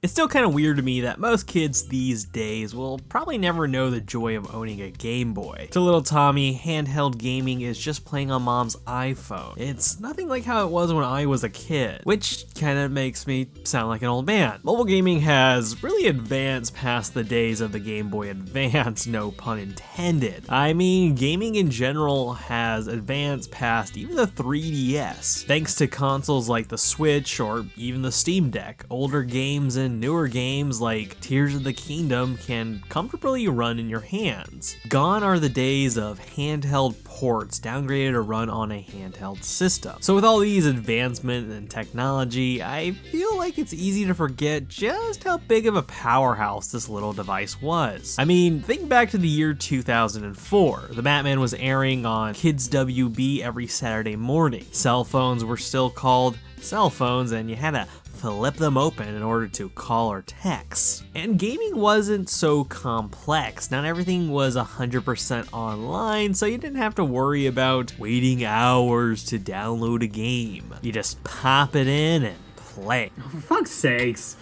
It's still kind of weird to me that most kids these days will probably never know the joy of owning a Game Boy. To little Tommy, handheld gaming is just playing on mom's iPhone. It's nothing like how it was when I was a kid, which kind of makes me sound like an old man. Mobile gaming has really advanced past the days of the Game Boy Advance, no pun intended. I mean, gaming in general has advanced past even the 3DS. Thanks to consoles like the Switch or even the Steam Deck, older games and newer games like Tears of the Kingdom can comfortably run in your hands. Gone are the days of handheld ports downgraded to run on a handheld system. So with all these advancements in technology, I feel like it's easy to forget just how big of a powerhouse this little device was. I mean, think back to the year 2004. The Batman was airing on Kids WB every Saturday morning. Cell phones were still called cell phones, and you had to flip them open in order to call or text. And gaming wasn't so complex. Not everything was 100% online, so you didn't have to worry about waiting hours to download a game. You just pop it in and play. Oh, for fuck's sakes.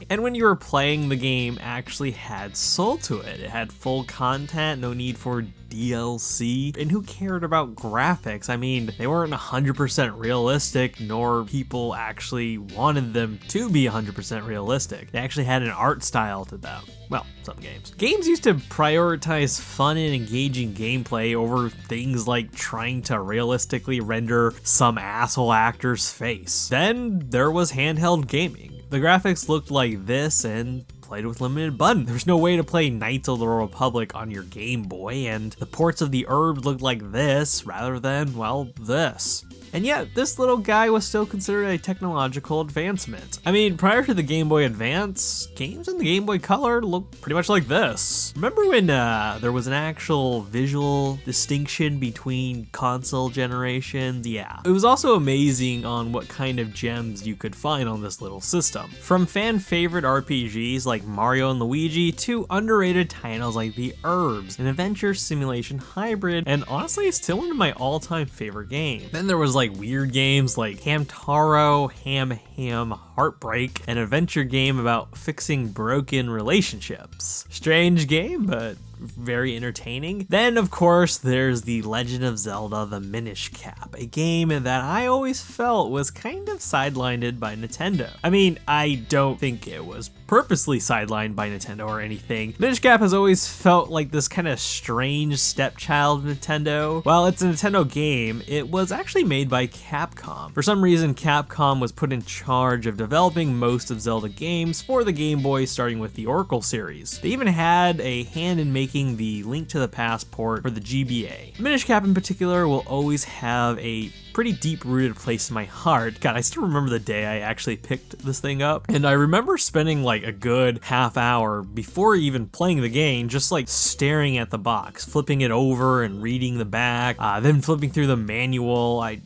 And when you were playing, the game actually had soul to it. It had full content, no need for DLC, and who cared about graphics? I mean, they weren't 100% realistic, nor people actually wanted them to be 100% realistic. They actually had an art style to them. Well, some games. Games used to prioritize fun and engaging gameplay over things like trying to realistically render some asshole actor's face. Then there was handheld gaming. The graphics looked like this and played with limited buttons. There's no way to play Knights of the Republic on your Game Boy, and the ports of the Herb looked like this rather than, well, this. And yet, this little guy was still considered a technological advancement. I mean, prior to the Game Boy Advance, games in the Game Boy Color looked pretty much like this. Remember when there was an actual visual distinction between console generations? Yeah. It was also amazing on what kind of gems you could find on this little system. From fan favorite RPGs like Mario and Luigi to underrated titles like The Herbs, an adventure simulation hybrid, and honestly, still one of my all-time favorite games. Then there was like weird games like Hamtaro Ham Heartbreak, an adventure game about fixing broken relationships. Strange game, but very entertaining. Then, of course, there's The Legend of Zelda The Minish Cap, a game that I always felt was kind of sidelined by Nintendo. I mean, I don't think it was purposely sidelined by Nintendo or anything. Minish Cap has always felt like this kind of strange stepchild of Nintendo. While it's a Nintendo game, it was actually made by Capcom. For some reason, Capcom was put in charge of developing most of Zelda games for the Game Boy, starting with the Oracle series. They even had a hand in making the Link to the Past port for the GBA. Minish Cap in particular will always have a pretty deep-rooted place in my heart. God, I still remember the day I actually picked this thing up, and I remember spending like a good half hour before even playing the game just like staring at the box, flipping it over and reading the back, then flipping through the manual. It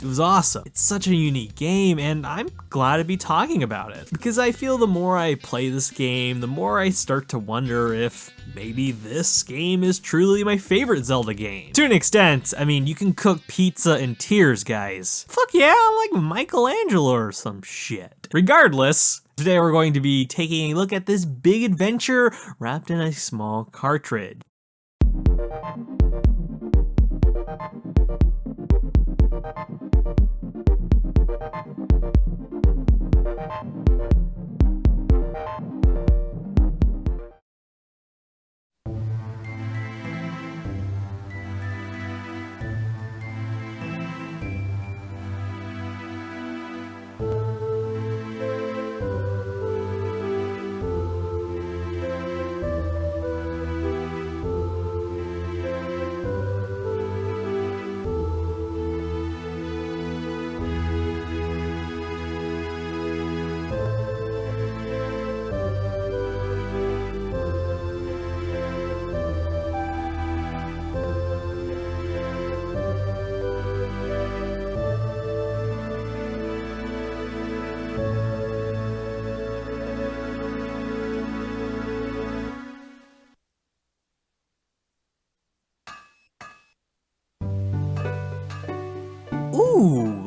was awesome. It's such a unique game, and I'm glad to be talking about it, because I feel the more I play this game, the more I start to wonder if maybe this game is truly my favorite Zelda game. To an extent, I mean, you can cook pizza in tears, guys. Fuck yeah, like Michelangelo or some shit. Regardless, today we're going to be taking a look at this big adventure wrapped in a small cartridge.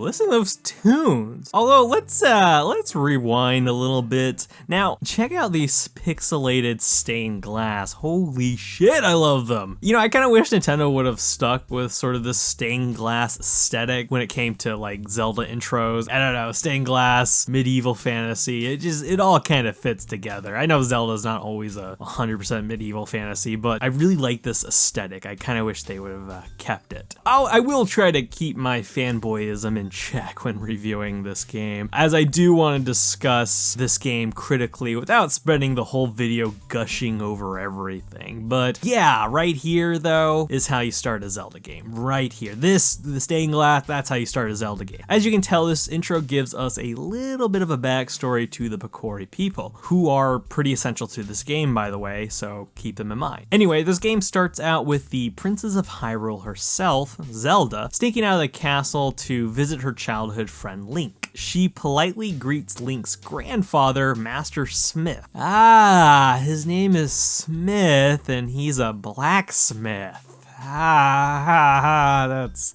listen to those tunes. Although let's rewind a little bit. Now, check out these pixelated stained glass. Holy shit, I love them. You know, I kind of wish Nintendo would have stuck with sort of this stained glass aesthetic when it came to like Zelda intros. I don't know, stained glass, medieval fantasy. It all kind of fits together. I know Zelda's not always a 100% medieval fantasy, but I really like this aesthetic. I kind of wish they would have kept it. I will try to keep my fanboyism in check when reviewing this game, as I do want to discuss this game critically without spending the whole video gushing over everything. But yeah, right here though is how you start a Zelda game. Right here. The stained glass, that's how you start a Zelda game. As you can tell, this intro gives us a little bit of a backstory to the Picori people, who are pretty essential to this game, by the way, so keep them in mind. Anyway, this game starts out with the Princess of Hyrule herself, Zelda, sneaking out of the castle to visit her childhood friend Link. She politely greets Link's grandfather, Master Smith. Ah, his name is Smith, and he's a blacksmith.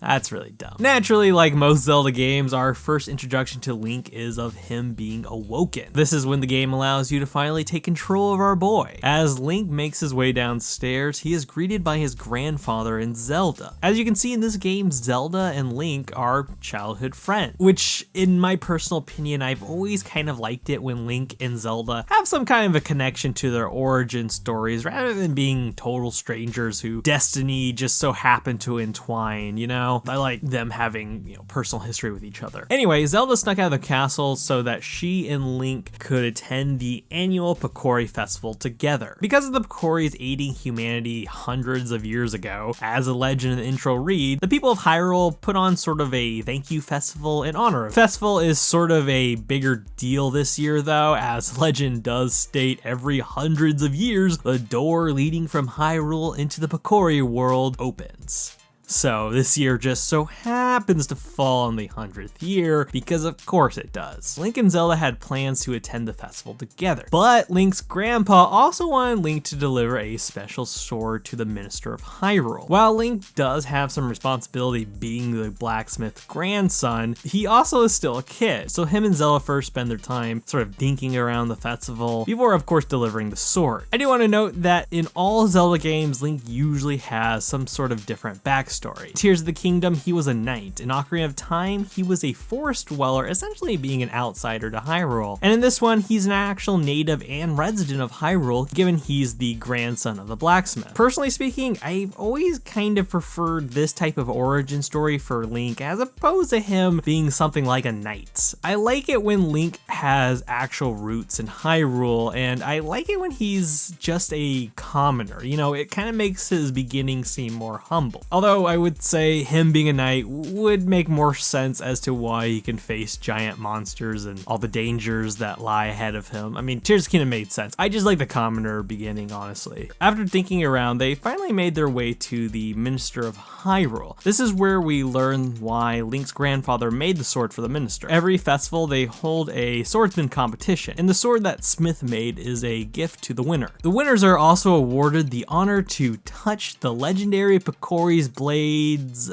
That's really dumb. Naturally, like most Zelda games, our first introduction to Link is of him being awoken. This is when the game allows you to finally take control of our boy. As Link makes his way downstairs, he is greeted by his grandfather and Zelda. As you can see in this game, Zelda and Link are childhood friends, which in my personal opinion, I've always kind of liked it when Link and Zelda have some kind of a connection to their origin stories rather than being total strangers who destiny just so happen to entwine, you know? I like them having, you know, personal history with each other. Anyway, Zelda snuck out of the castle so that she and Link could attend the annual Picori Festival together. Because of the Picoris aiding humanity hundreds of years ago, as the legend in the intro reads, the people of Hyrule put on sort of a thank you festival in honor of. The festival is sort of a bigger deal this year though, as legend does state every hundreds of years, the door leading from Hyrule into the Picori world opens. So this year just so happens to fall on the 100th year, because of course it does. Link and Zelda had plans to attend the festival together, but Link's grandpa also wanted Link to deliver a special sword to the Minister of Hyrule. While Link does have some responsibility being the blacksmith grandson, he also is still a kid, so him and Zelda first spend their time sort of dinking around the festival before of course delivering the sword. I do want to note that in all Zelda games, Link usually has some sort of different backstory. Tears of the Kingdom, he was a knight. In Ocarina of Time, he was a forest dweller, essentially being an outsider to Hyrule. And in this one, he's an actual native and resident of Hyrule, given he's the grandson of the blacksmith. Personally speaking, I've always kind of preferred this type of origin story for Link as opposed to him being something like a knight. I like it when Link has actual roots in Hyrule, and I like it when he's just a commoner. You know, it kind of makes his beginning seem more humble. Although I would say him being a knight would make more sense as to why he can face giant monsters and all the dangers that lie ahead of him. I mean, Tears of the Kingdom made sense. I just like the commoner beginning, honestly. After thinking around, they finally made their way to the Minister of Hyrule. This is where we learn why Link's grandfather made the sword for the minister. Every festival, they hold a swordsman competition, and the sword that Smith made is a gift to the winner. The winners are also awarded the honor to touch the legendary Picori's Blade's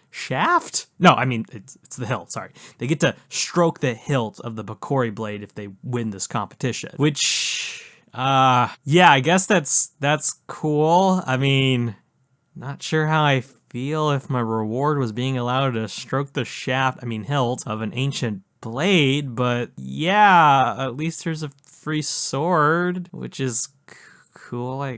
shaft? No, I mean, it's the hilt, sorry. They get to stroke the hilt of the Picori Blade if they win this competition, which, yeah, I guess that's cool. I mean, not sure how I feel if my reward was being allowed to stroke the shaft, hilt of an ancient blade, but yeah, at least there's a free sword, which is cool, I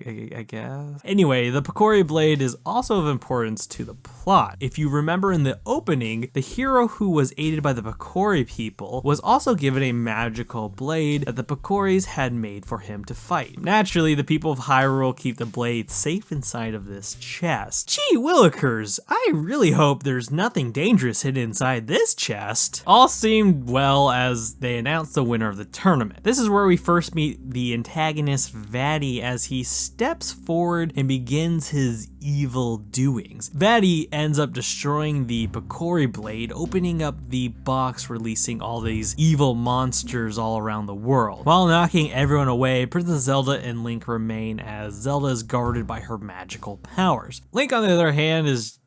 guess. Anyway, the Picori Blade is also of importance to the plot. If you remember in the opening, the hero who was aided by the Picori people was also given a magical blade that the Picoris had made for him to fight. Naturally, the people of Hyrule keep the blade safe inside of this chest. Gee willikers, I really hope there's nothing dangerous hidden inside this chest. All seemed well as they announced the winner of the tournament. This is where we first meet the antagonist Vatti as he steps forward and begins his evil doings. Vatti ends up destroying the Picori Blade, opening up the box, releasing all these evil monsters all around the world. While knocking everyone away, Princess Zelda and Link remain as Zelda is guarded by her magical powers. Link, on the other hand, is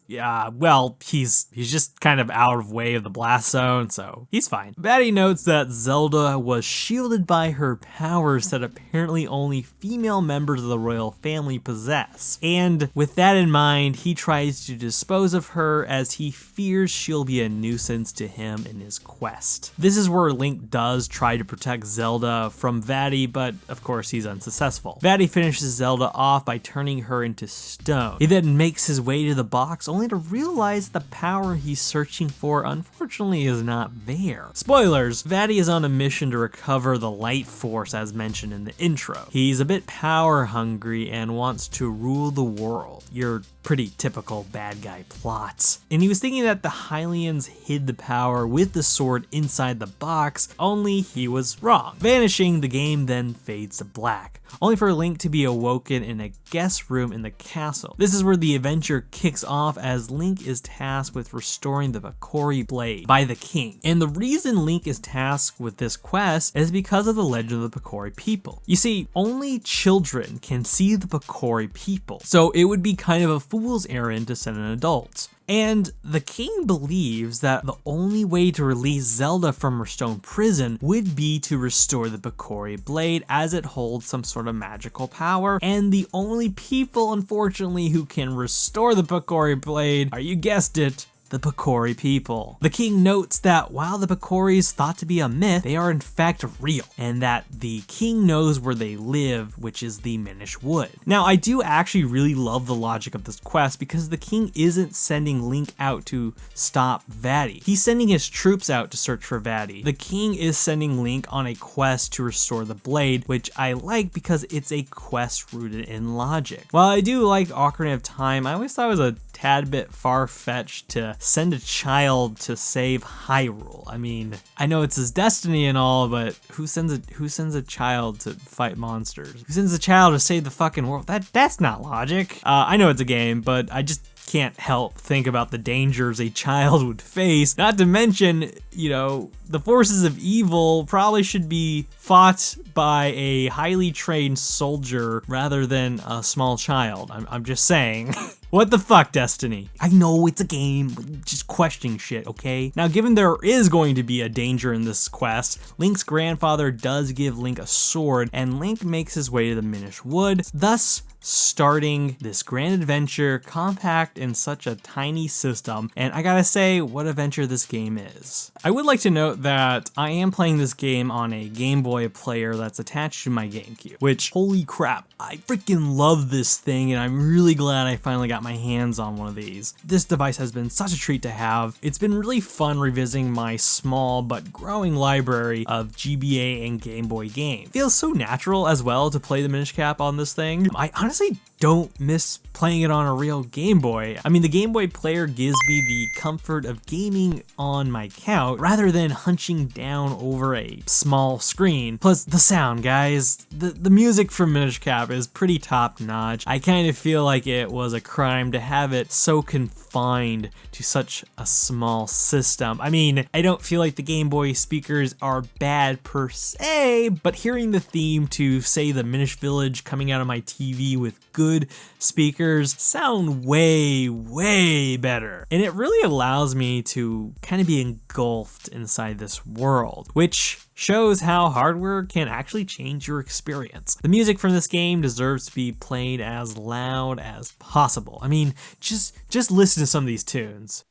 yeah, well, he's just kind of out of way of the blast zone, so he's fine. Vatti notes that Zelda was shielded by her powers that apparently only female members of the royal family possess. And with that in mind, he tries to dispose of her as he fears she'll be a nuisance to him in his quest. This is where Link does try to protect Zelda from Vatti, but of course he's unsuccessful. Vatti finishes Zelda off by turning her into stone. He then makes his way to the box only to realize the power he's searching for unfortunately is not there. Spoilers, Vatti is on a mission to recover the light force as mentioned in the intro. He's a bit power hungry and wants to rule the world. Your pretty typical bad guy plots. And he was thinking that the Hylians hid the power with the sword inside the box, only he was wrong. Vanishing, the game then fades to black, only for Link to be awoken in a guest room in the castle. This is where the adventure kicks off as Link is tasked with restoring the Picori Blade by the king. And the reason Link is tasked with this quest is because of the legend of the Picori people. You see, only children can see the Picori people, so it would be kind of a fool's errand to send an adult. And the king believes that the only way to release Zelda from her stone prison would be to restore the Picori Blade, as it holds some sort of magical power, and the only people, unfortunately, who can restore the Picori Blade are, you guessed it, the Picori people. The king notes that while the Picori is thought to be a myth, they are in fact real, and that the king knows where they live, which is the Minish Wood. Now, I do actually really love the logic of this quest because the king isn't sending Link out to stop Vatti. He's sending his troops out to search for Vatti. The king is sending Link on a quest to restore the blade, which I like because it's a quest rooted in logic. While I do like Ocarina of Time, I always thought it was a tad bit far-fetched to send a child to save Hyrule. I mean, I know it's his destiny and all, but who sends a child to fight monsters? Who sends a child to save the fucking world? That's not logic. I know it's a game, but I just can't help think about the dangers a child would face. Not to mention, you know, the forces of evil probably should be fought by a highly trained soldier rather than a small child. I'm just saying. What the fuck, Destiny? I know it's a game, but just questioning shit, okay? Now, given there is going to be a danger in this quest, Link's grandfather does give Link a sword, and Link makes his way to the Minish Wood, thus starting this grand adventure compact in such a tiny system. And I gotta say, what adventure this game is. I would like to note that I am playing this game on a Game Boy player that's attached to my GameCube, which, holy crap, I freaking love this thing, and I'm really glad I finally got my hands on one of these. This device has been such a treat to have. It's been really fun revisiting my small but growing library of GBA and Game Boy games. It feels so natural as well to play the Minish Cap on this thing. I honestly don't miss playing it on a real Game Boy. I mean, the Game Boy player gives me the comfort of gaming on my couch rather than hunching down over a small screen. Plus the sound, guys. The music from Minish Cap is pretty top notch. I kind of feel like it was a crime to have it so confined to such a small system. I mean, I don't feel like the Game Boy speakers are bad per se, but hearing the theme to, say, the Minish Village coming out of my TV with good speakers sound way, way better. And it really allows me to kind of be engulfed inside this world, which shows how hardware can actually change your experience. The music from this game deserves to be played as loud as possible. I mean, just listen to some of these tunes.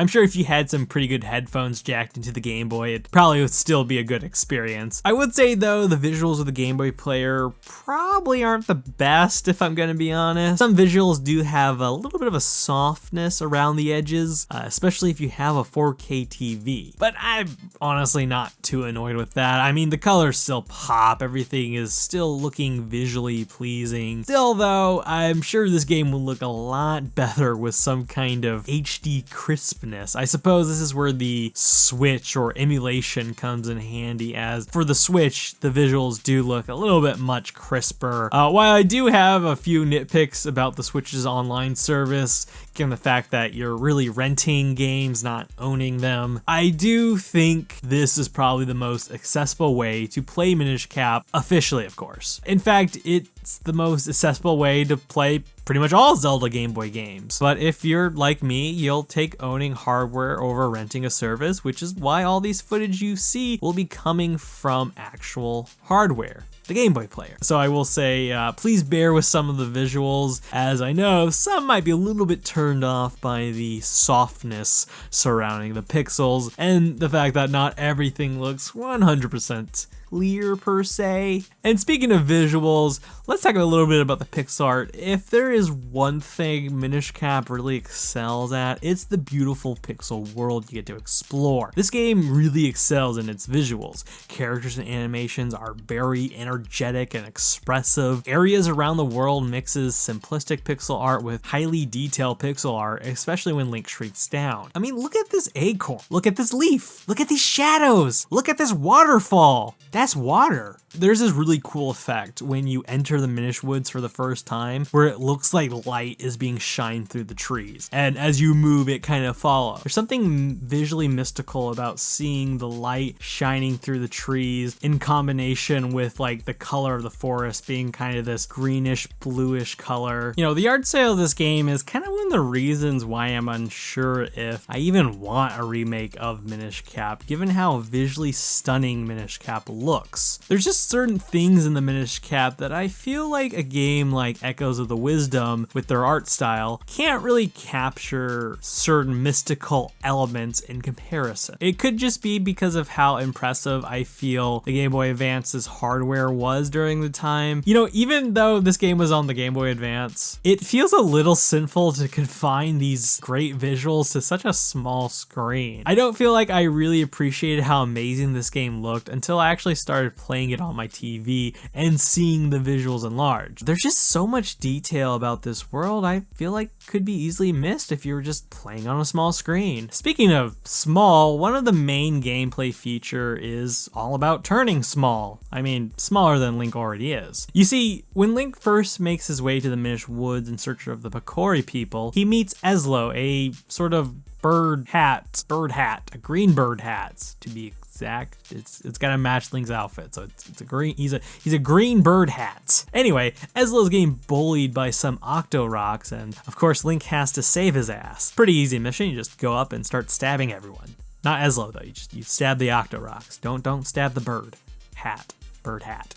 I'm sure if you had some pretty good headphones jacked into the Game Boy, it probably would still be a good experience. I would say though, the visuals of the Game Boy player probably aren't the best, if I'm gonna be honest. Some visuals do have a little bit of a softness around the edges, especially if you have a 4K TV. But I'm honestly not too annoyed with that. I mean, the colors still pop, everything is still looking visually pleasing. Still though, I'm sure this game will look a lot better with some kind of HD crispness. I suppose this is where the Switch or emulation comes in handy, as for the Switch, the visuals do look a little bit much crisper. While I do have a few nitpicks about the Switch's online service, given the fact that you're really renting games, not owning them, I do think this is probably the most accessible way to play Minish Cap, officially of course. In fact, it's the most accessible way to play pretty much all Zelda Game Boy games. But if you're like me, you'll take owning hardware over renting a service, which is why all these footage you see will be coming from actual hardware, the Game Boy player. So I will say, please bear with some of the visuals, as I know some might be a little bit turned off by the softness surrounding the pixels and the fact that not everything looks 100% clear per se. And speaking of visuals, let's talk a little bit about the pixel art. If there is one thing Minish Cap really excels at, it's the beautiful pixel world you get to explore. This game really excels in its visuals. Characters and animations are very energetic and expressive. Areas around the world mixes simplistic pixel art with highly detailed pixel art, especially when Link shrinks down. I mean, look at this acorn, look at this leaf, look at these shadows, look at this waterfall. That's water. There's this really cool effect when you enter the Minish Woods for the first time, where it looks like light is being shined through the trees, and as you move it kind of follows. There's something visually mystical about seeing the light shining through the trees in combination with like the color of the forest being kind of this greenish bluish color. You know, the art style of this game is kind of one of the reasons why I'm unsure if I even want a remake of Minish Cap, given how visually stunning Minish Cap looks. There's just certain things in the Minish Cap that I feel like a game like Echoes of the Wisdom, with their art style, can't really capture certain mystical elements in comparison. It could just be because of how impressive I feel the Game Boy Advance's hardware was during the time. You know, even though this game was on the Game Boy Advance, it feels a little sinful to confine these great visuals to such a small screen. I don't feel like I really appreciated how amazing this game looked until I actually started playing it on my TV and seeing the visuals enlarged. There's just so much detail about this world I feel like could be easily missed if you were just playing on a small screen. Speaking of small, one of the main gameplay feature is all about turning small. I mean, smaller than Link already is. You see, when Link first makes his way to the Minish Woods in search of the Picori people, he meets Ezlo, a sort of bird hat, a green bird hat to be exact. It's gotta match Link's outfit, so it's a green. He's a green bird hat. Anyway, Ezlo's getting bullied by some Octoroks, and of course Link has to save his ass. Pretty easy mission. You just go up and start stabbing everyone. Not Ezlo though. You stab the Octoroks. Don't stab the bird hat.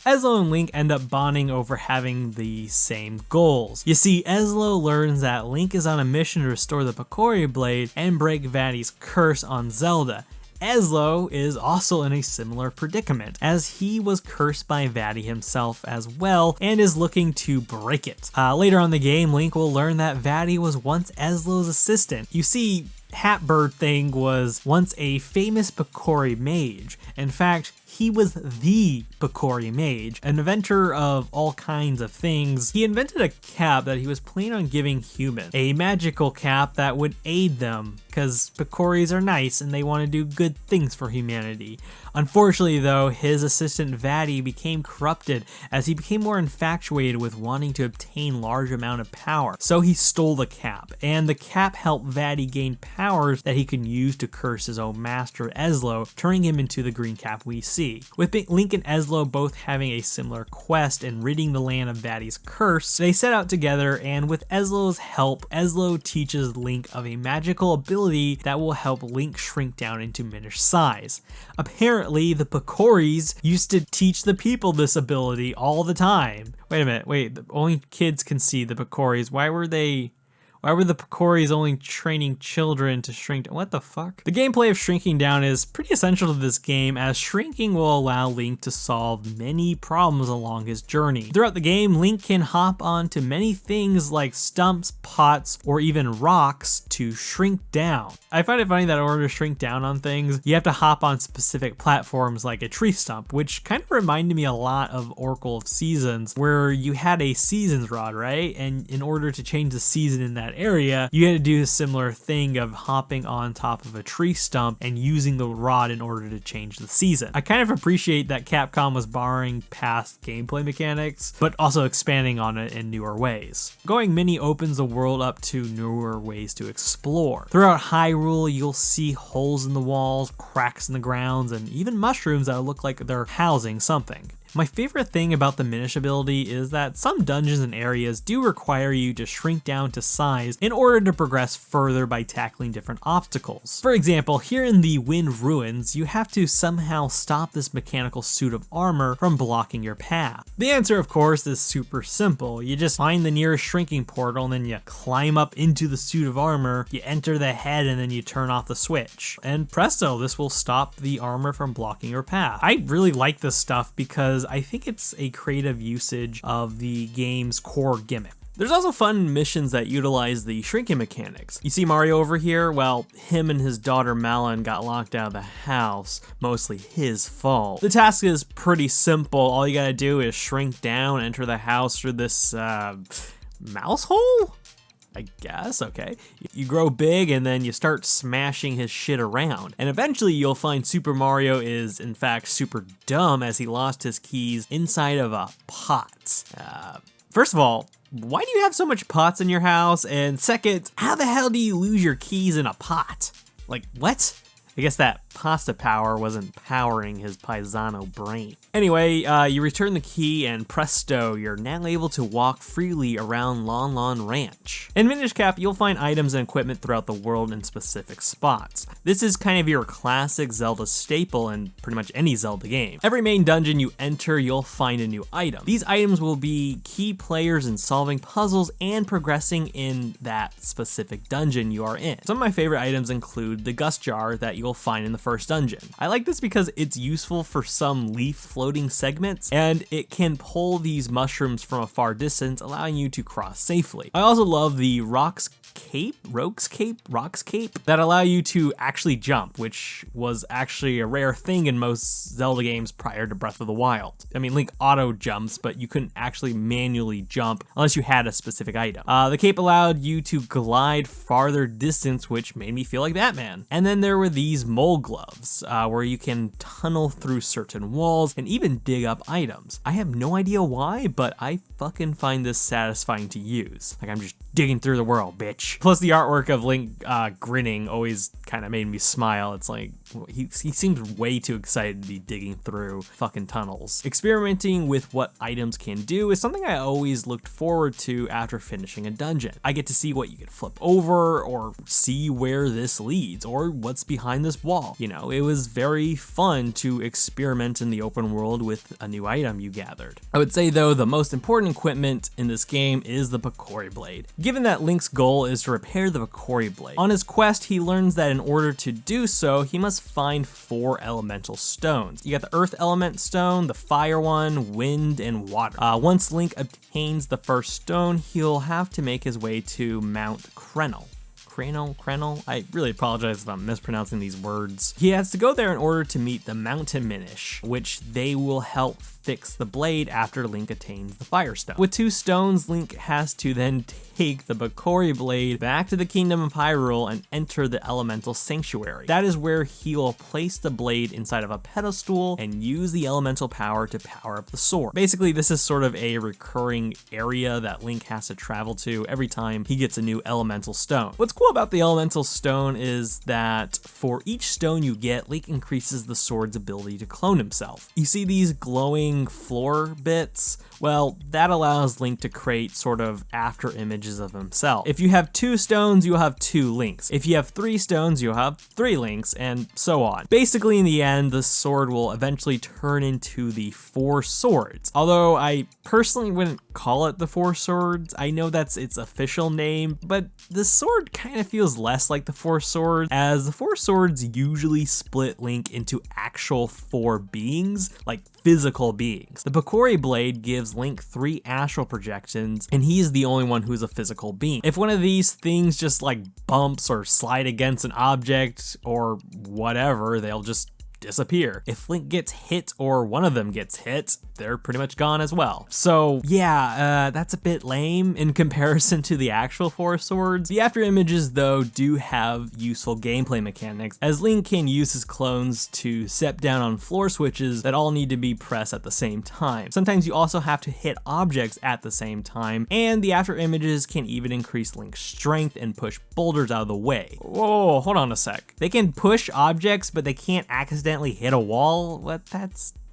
Ezlo and Link end up bonding over having the same goals. You see, Ezlo learns that Link is on a mission to restore the Picori Blade and break Vatti's curse on Zelda. Ezlo is also in a similar predicament, as he was cursed by Vatti himself as well and is looking to break it. Later on in the game, Link will learn that Vatti was once Ezlo's assistant. You see, Hatbird Thing was once a famous Picori mage. In fact, he was the Picori mage, an inventor of all kinds of things. He invented a cap that he was planning on giving humans, a magical cap that would aid them, because Picoris are nice and they want to do good things for humanity. Unfortunately though, his assistant Vatti became corrupted as he became more infatuated with wanting to obtain large amount of power. So he stole the cap, and the cap helped Vatti gain powers that he could use to curse his own master Ezlo, turning him into the green cap we see. With Link and Ezlo both having a similar quest in ridding the land of Vatti's curse, they set out together, and with Ezlo's help, Ezlo teaches Link of a magical ability that will help Link shrink down into Minish size. Apparently, the Picoris used to teach the people this ability all the time. Wait a minute, only kids can see the Picoris. Why Why were the Picoris only training children to shrink? What the fuck? The gameplay of shrinking down is pretty essential to this game, as shrinking will allow Link to solve many problems along his journey. Throughout the game, Link can hop onto many things like stumps, pots, or even rocks to shrink down. I find it funny that in order to shrink down on things, you have to hop on specific platforms like a tree stump, which kind of reminded me a lot of Oracle of Seasons, where you had a seasons rod, right? And in order to change the season in that area, you had to do a similar thing of hopping on top of a tree stump and using the rod in order to change the season. I kind of appreciate that Capcom was borrowing past gameplay mechanics, but also expanding on it in newer ways. Going mini opens the world up to newer ways to explore. Throughout Hyrule, you'll see holes in the walls, cracks in the grounds, and even mushrooms that look like they're housing something. My favorite thing about the Minish ability is that some dungeons and areas do require you to shrink down to size in order to progress further by tackling different obstacles. For example, here in the Wind Ruins, you have to somehow stop this mechanical suit of armor from blocking your path. The answer, of course, is super simple. You just find the nearest shrinking portal and then you climb up into the suit of armor, you enter the head, and then you turn off the switch. And presto, this will stop the armor from blocking your path. I really like this stuff because I think it's a creative usage of the game's core gimmick. There's also fun missions that utilize the shrinking mechanics. You see Mario over here? Well, him and his daughter Malin got locked out of the house, mostly his fault. The task is pretty simple. All you gotta do is shrink down, enter the house through this mouse hole? I guess, okay. You grow big and then you start smashing his shit around. And eventually you'll find Super Mario is in fact super dumb as he lost his keys inside of a pot. First of all, why do you have so much pots in your house? And second, how the hell do you lose your keys in a pot? Like, what? I guess that pasta power wasn't powering his paisano brain. Anyway, you return the key and presto, you're now able to walk freely around Lon Lon Ranch. In Minish Cap, you'll find items and equipment throughout the world in specific spots. This is kind of your classic Zelda staple in pretty much any Zelda game. Every main dungeon you enter, you'll find a new item. These items will be key players in solving puzzles and progressing in that specific dungeon you are in. Some of my favorite items include the Gust Jar that you'll find in the first dungeon. I like this because it's useful for some leaf floating segments, and it can pull these mushrooms from a far distance, allowing you to cross safely. I also love the Rock's Cape that allow you to actually jump, which was actually a rare thing in most Zelda games prior to Breath of the Wild. I mean, Link auto jumps, but you couldn't actually manually jump unless you had a specific item. The cape allowed you to glide farther distance, which made me feel like Batman. And then there were these mole gloves, where you can tunnel through certain walls and even dig up items. I have no idea why, but I fucking find this satisfying to use. Like, I'm just digging through the world, bitch. Plus the artwork of Link grinning always kind of made me smile. It's like, he seems way too excited to be digging through fucking tunnels. Experimenting with what items can do is something I always looked forward to after finishing a dungeon. I get to see what you can flip over, or see where this leads, or what's behind this wall. You know, it was very fun to experiment in the open world with a new item you gathered. I would say though, the most important equipment in this game is the Picori Blade. Given that Link's goal is to repair the Picori Blade, on his quest he learns that in order to do so, he must find 4 elemental stones. You got the Earth Element Stone, the Fire one, Wind, and Water. Once Link obtains the first stone, he'll have to make his way to Mount Krenel. I really apologize if I'm mispronouncing these words. He has to go there in order to meet the Mountain Minish, which they will help fix the blade after Link attains the Fire Stone. With 2 stones, Link has to then take the Picori Blade back to the Kingdom of Hyrule and enter the Elemental Sanctuary. That is where he will place the blade inside of a pedestal and use the elemental power to power up the sword. Basically, this is sort of a recurring area that Link has to travel to every time he gets a new elemental stone. What's cool about the elemental stone is that for each stone you get, Link increases the sword's ability to clone himself. You see these glowing floor bits? Well, that allows Link to create sort of after images of himself. If you have 2 stones, you'll have 2 Links. If you have 3 stones, you'll have 3 Links, and so on. Basically, in the end, the sword will eventually turn into the 4 swords. Although I personally wouldn't call it the Four Swords. I know that's its official name, but the sword kind of feels less like the Four Swords, as the Four Swords usually split Link into actual 4 beings, like physical beings. The Picori Blade gives Link 3 astral projections, and he's the only one who's a physical being. If one of these things just like bumps or slide against an object or whatever, they'll just disappear. If Link gets hit or one of them gets hit, they're pretty much gone as well. So yeah, that's a bit lame in comparison to the actual Four Swords. The after images though do have useful gameplay mechanics, as Link can use his clones to step down on floor switches that all need to be pressed at the same time. Sometimes you also have to hit objects at the same time, and the after images can even increase Link's strength and push boulders out of the way. Whoa, hold on a sec. They can push objects, but they can't accidentally hit a wall? What?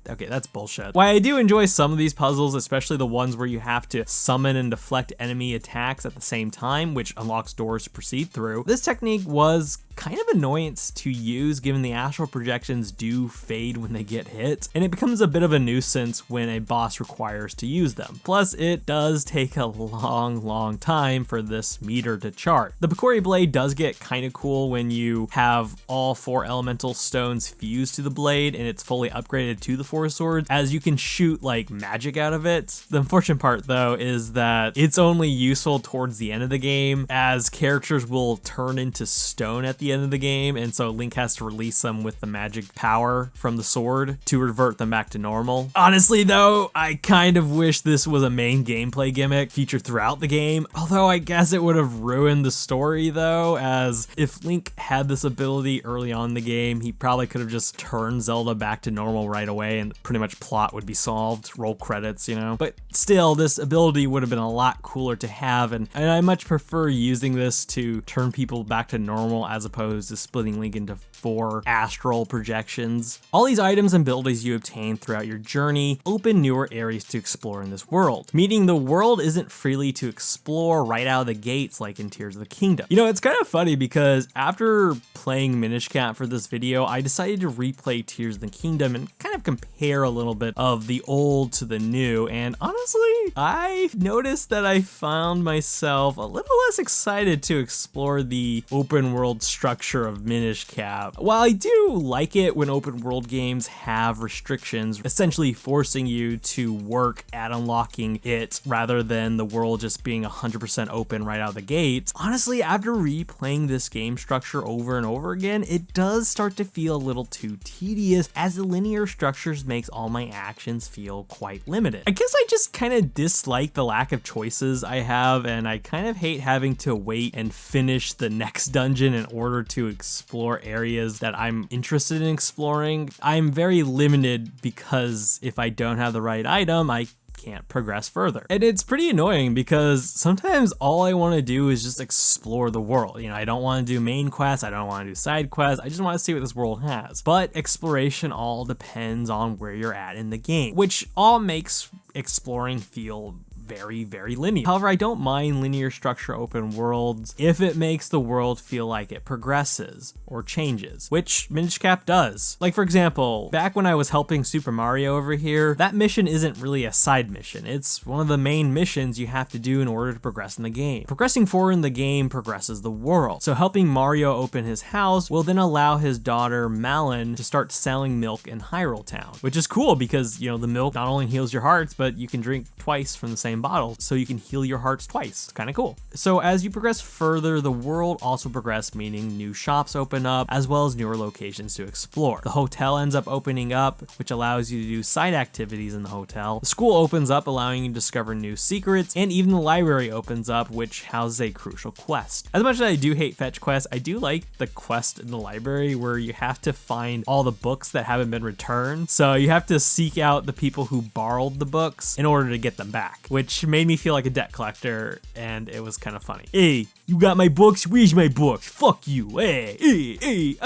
Okay, that's bullshit. While I do enjoy some of these puzzles, especially the ones where you have to summon and deflect enemy attacks at the same time, which unlocks doors to proceed through, this technique was kind of annoyance to use given the astral projections do fade when they get hit, and it becomes a bit of a nuisance when a boss requires to use them. Plus, it does take a long time for this meter to chart. The Picori Blade does get kind of cool when you have all 4 elemental stones fused to the blade and it's fully upgraded to the Four Swords, as you can shoot like magic out of it. The unfortunate part though is that it's only useful towards the end of the game, as characters will turn into stone at the end of the game, and so Link has to release them with the magic power from the sword to revert them back to normal. Honestly though, I kind of wish this was a main gameplay gimmick featured throughout the game, although I guess it would have ruined the story though, as if Link had this ability early on in the game, he probably could have just turned Zelda back to normal right away and pretty much plot would be solved, roll credits, you know? But still, this ability would have been a lot cooler to have, and I much prefer using this to turn people back to normal as opposed to splitting Link into 4 astral projections. All these items and abilities you obtain throughout your journey open newer areas to explore in this world, meaning the world isn't freely to explore right out of the gates like in Tears of the Kingdom. You know, it's kind of funny because after playing Minish Cap for this video, I decided to replay Tears of the Kingdom and kind of compare a little bit of the old to the new, and honestly, I noticed that I found myself a little less excited to explore the open world structure of Minish Cap. While I do like it when open world games have restrictions, essentially forcing you to work at unlocking it rather than the world just being 100% open right out of the gate, honestly, after replaying this game structure over and over again, it does start to feel a little too tedious, as the linear structures makes all my actions feel quite limited. I guess I just kind of dislike the lack of choices I have, and I kind of hate having to wait and finish the next dungeon in order to explore areas that I'm interested in exploring. I'm very limited because if I don't have the right item, I can't progress further. And it's pretty annoying because sometimes all I want to do is just explore the world. You know, I don't want to do main quests, I don't want to do side quests, I just want to see what this world has. But exploration all depends on where you're at in the game, which all makes exploring feel very linear. However, I don't mind linear structure open worlds if it makes the world feel like it progresses or changes, which Minish Cap does. Like for example, back when I was helping Super Mario over here, that mission isn't really a side mission. It's one of the main missions you have to do in order to progress in the game. Progressing forward in the game progresses the world. So helping Mario open his house will then allow his daughter Malin to start selling milk in Hyrule Town, which is cool because, you know, the milk not only heals your hearts, but you can drink twice from the same bottle, so you can heal your hearts twice. It's kind of cool. So as you progress further, the world also progresses, meaning new shops open up, as well as newer locations to explore. The hotel ends up opening up, which allows you to do side activities in the hotel. The school opens up, allowing you to discover new secrets, and even the library opens up, which houses a crucial quest. As much as I do hate fetch quests, I do like the quest in the library where you have to find all the books that haven't been returned. So you have to seek out the people who borrowed the books in order to get them back, which made me feel like a debt collector, and it was kind of funny. Hey, you got my books? Where's my books? Fuck you. Hey,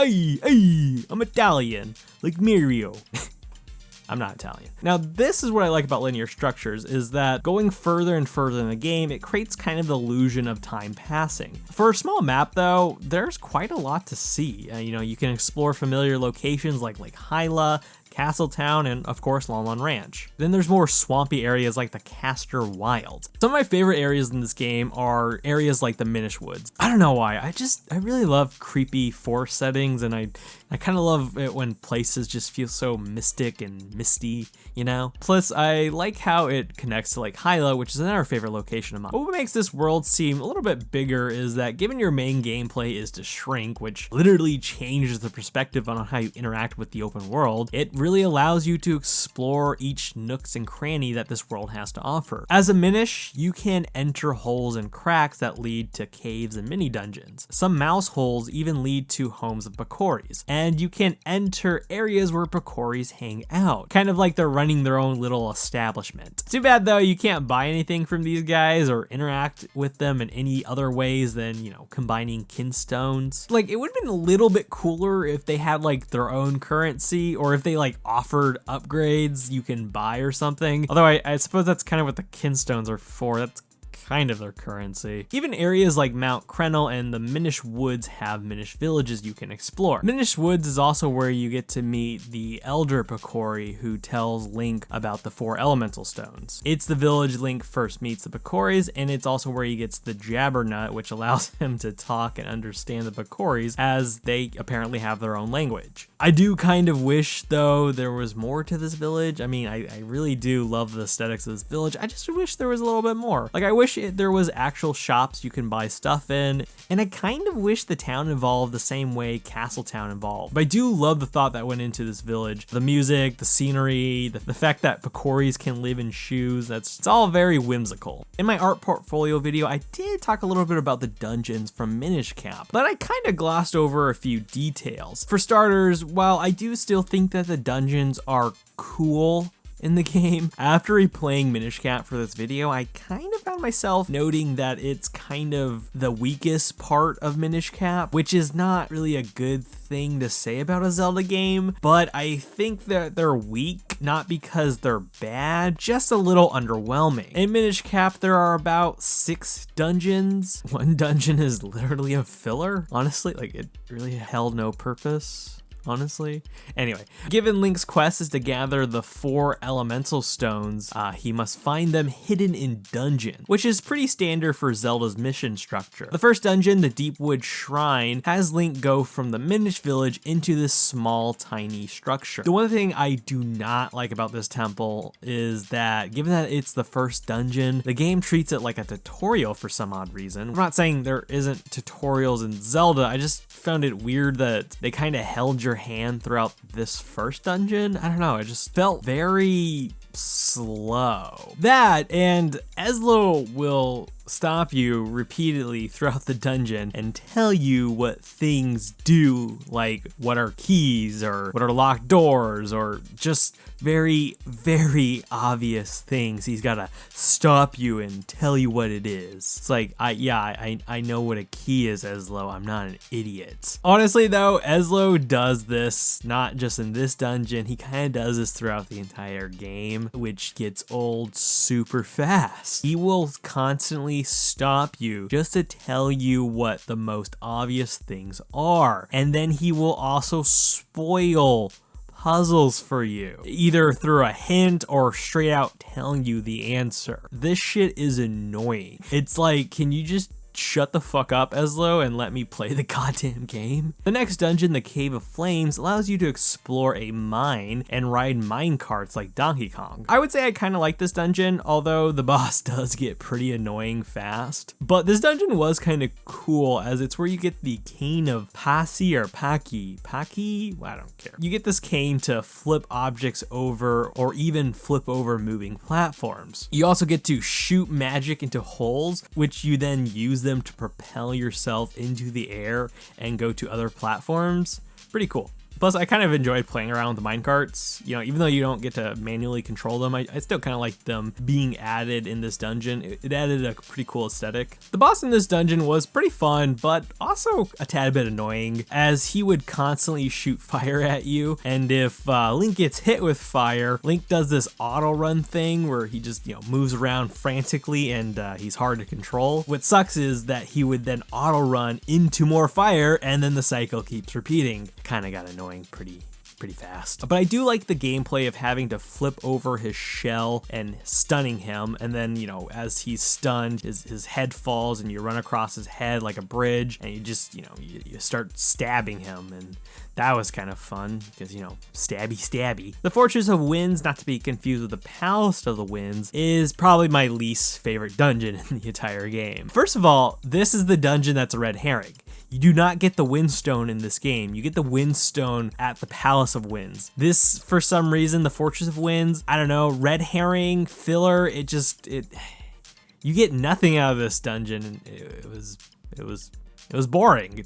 I'm Italian, like Mario. I'm not Italian. Now, this is what I like about linear structures, is that going further and further in the game, it creates kind of the illusion of time passing. For a small map though, there's quite a lot to see. You know, you can explore familiar locations like Lake Hyla, Castletown, and of course Lon Lon Ranch. Then there's more swampy areas like the Castor Wild. Some of my favorite areas in this game are areas like the Minish Woods. I don't know why, I really love creepy forest settings, and I kind of love it when places just feel so mystic and misty, you know? Plus, I like how it connects to like Hyla, which is another favorite location of mine. But what makes this world seem a little bit bigger is that given your main gameplay is to shrink, which literally changes the perspective on how you interact with the open world, it really allows you to explore each nooks and cranny that this world has to offer. As a Minish, you can enter holes and cracks that lead to caves and mini dungeons. Some mouse holes even lead to homes of Picoris, and you can enter areas where Picoris hang out, kind of like they're running their own little establishment. Too bad though, you can't buy anything from these guys or interact with them in any other ways than, you know, combining Kinstones. Like, it would have been a little bit cooler if they had like their own currency, or if they like offered upgrades you can buy or something. Although I suppose that's kind of what the Kinstones are for. That's kind of their currency. Even areas like Mount Krenel and the Minish Woods have Minish villages you can explore. Minish Woods is also where you get to meet the Elder Picori, who tells Link about the 4 elemental stones. It's the village Link first meets the Picoris, and it's also where he gets the Jabbernut, which allows him to talk and understand the Picoris, as they apparently have their own language. I do kind of wish though there was more to this village. I mean, I really do love the aesthetics of this village. I just wish there was a little bit more. Like, I wish there was actual shops you can buy stuff in, and I kind of wish the town evolved the same way Castletown evolved. But I do love the thought that went into this village. The music, the scenery, the fact that Picoris can live in shoes, it's all very whimsical. In my art portfolio video, I did talk a little bit about the dungeons from Minish Cap, but I kind of glossed over a few details. For starters, while I do still think that the dungeons are cool in the game, after replaying Minish Cap for this video, I kind of found myself noting that it's kind of the weakest part of Minish Cap, which is not really a good thing to say about a Zelda game, but I think that they're weak, not because they're bad, just a little underwhelming. In Minish Cap, there are about 6 dungeons. One dungeon is literally a filler, honestly, like it really held no purpose. Honestly. Anyway, given Link's quest is to gather the 4 elemental stones, he must find them hidden in dungeons, which is pretty standard for Zelda's mission structure. The first dungeon, the Deepwood Shrine, has Link go from the Minish village into this small, tiny structure. The one thing I do not like about this temple is that, given that it's the first dungeon, the game treats it like a tutorial for some odd reason. I'm not saying there isn't tutorials in Zelda, I just found it weird that they kind of held your hand throughout this first dungeon. I don't know, it just felt very slow. That, and Eslo will stop you repeatedly throughout the dungeon and tell you what things do, like what are keys or what are locked doors, or just very, very obvious things. He's gotta stop you and tell you what it is. It's like, I know what a key is, Eslo. I'm not an idiot. Honestly though, Eslo does this not just in this dungeon, he kind of does this throughout the entire game, which gets old super fast. He will constantly stop you just to tell you what the most obvious things are, and then he will also spoil puzzles for you, either through a hint or straight out telling you the answer. This shit is annoying. It's like, can you just shut the fuck up, Eslo, and let me play the goddamn game? The next dungeon, the Cave of Flames, allows you to explore a mine and ride mine carts like Donkey Kong. I would say I kind of like this dungeon, although the boss does get pretty annoying fast. But this dungeon was kind of cool, as it's where you get the cane of Pasi or Paki? Well, I don't care. You get this cane to flip objects over or even flip over moving platforms. You also get to shoot magic into holes, which you then use them to propel yourself into the air and go to other platforms. Pretty cool. Plus, I kind of enjoyed playing around with the minecarts. You know, even though you don't get to manually control them, I still kind of like them being added in this dungeon. It added a pretty cool aesthetic. The boss in this dungeon was pretty fun, but also a tad bit annoying, as he would constantly shoot fire at you. And if Link gets hit with fire, Link does this auto run thing where he just, you know, moves around frantically, and he's hard to control. What sucks is that he would then auto run into more fire, and then the cycle keeps repeating. Kind of got annoying pretty pretty fast. But I do like the gameplay of having to flip over his shell and stunning him, and then, you know, as he's stunned, his head falls and you run across his head like a bridge, and you just, you know, you start stabbing him, and that was kind of fun because, you know, stabby stabby. The Fortress of Winds, not to be confused with the Palace of the Winds, is probably my least favorite dungeon in the entire game. First of all, this is the dungeon that's a red herring. You do not get the Windstone in this game. You get the Windstone at the Palace of Winds. This, for some reason, the Fortress of Winds, I don't know, red herring, filler, you get nothing out of this dungeon, and it was boring.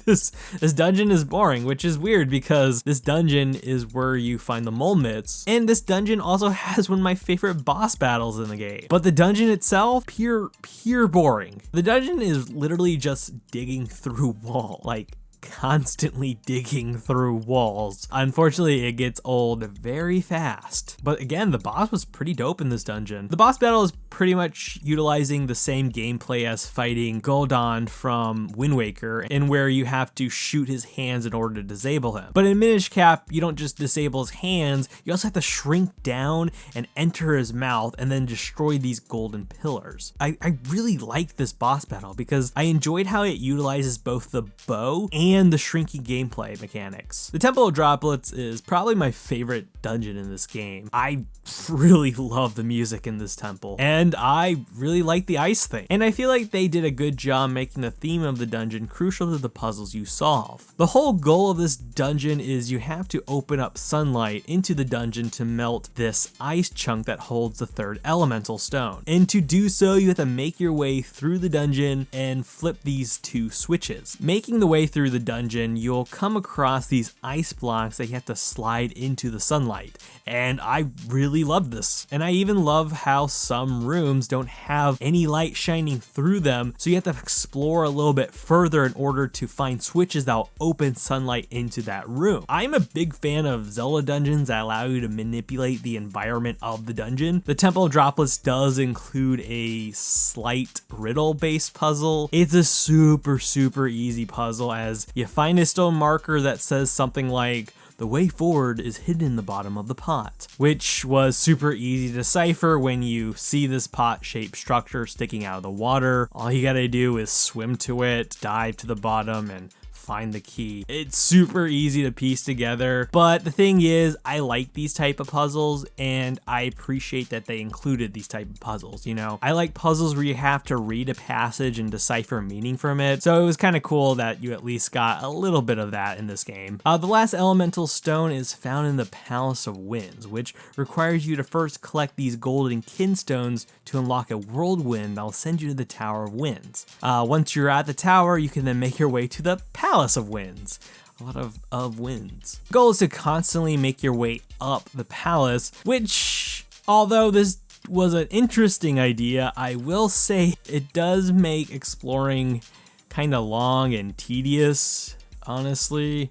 This dungeon is boring, which is weird because this dungeon is where you find the mole myths, and this dungeon also has one of my favorite boss battles in the game. But the dungeon itself, pure boring. The dungeon is literally just digging through wall, like constantly digging through walls. Unfortunately, it gets old very fast. But again, the boss was pretty dope in this dungeon. The boss battle is pretty much utilizing the same gameplay as fighting Gul'dan from Wind Waker, in where you have to shoot his hands in order to disable him. But in Minish Cap, you don't just disable his hands, you also have to shrink down and enter his mouth and then destroy these golden pillars. I really liked this boss battle because I enjoyed how it utilizes both the bow and the shrinking gameplay mechanics. The Temple of Droplets is probably my favorite dungeon in this game. I really love the music in this temple, and I really like the ice thing. And I feel like they did a good job making the theme of the dungeon crucial to the puzzles you solve. The whole goal of this dungeon is you have to open up sunlight into the dungeon to melt this ice chunk that holds the third elemental stone. And to do so, you have to make your way through the dungeon and flip these two switches. Making the way through the dungeon, you'll come across these ice blocks that you have to slide into the sunlight, and I really love this. And I even love how some rooms don't have any light shining through them, so you have to explore a little bit further in order to find switches that will open sunlight into that room. I'm a big fan of Zelda dungeons that allow you to manipulate the environment of the dungeon. The Temple of Droplets does include a slight riddle-based puzzle. It's a super easy puzzle, as you find a stone marker that says something like, "The way forward is hidden in the bottom of the pot," which was super easy to decipher when you see this pot-shaped structure sticking out of the water. All you gotta do is swim to it, dive to the bottom, and find the key. It's super easy to piece together, but the thing is, I like these type of puzzles, and I appreciate that they included these type of puzzles, you know? I like puzzles where you have to read a passage and decipher meaning from it, so it was kind of cool that you at least got a little bit of that in this game. The last elemental stone is found in the Palace of Winds, which requires you to first collect these golden Kinstones to unlock a whirlwind that will send you to the Tower of Winds. Once you're at the tower, you can then make your way to the Palace of Winds. A lot of winds. The goal is to constantly make your way up the palace, which, although this was an interesting idea, I will say it does make exploring kind of long and tedious, honestly.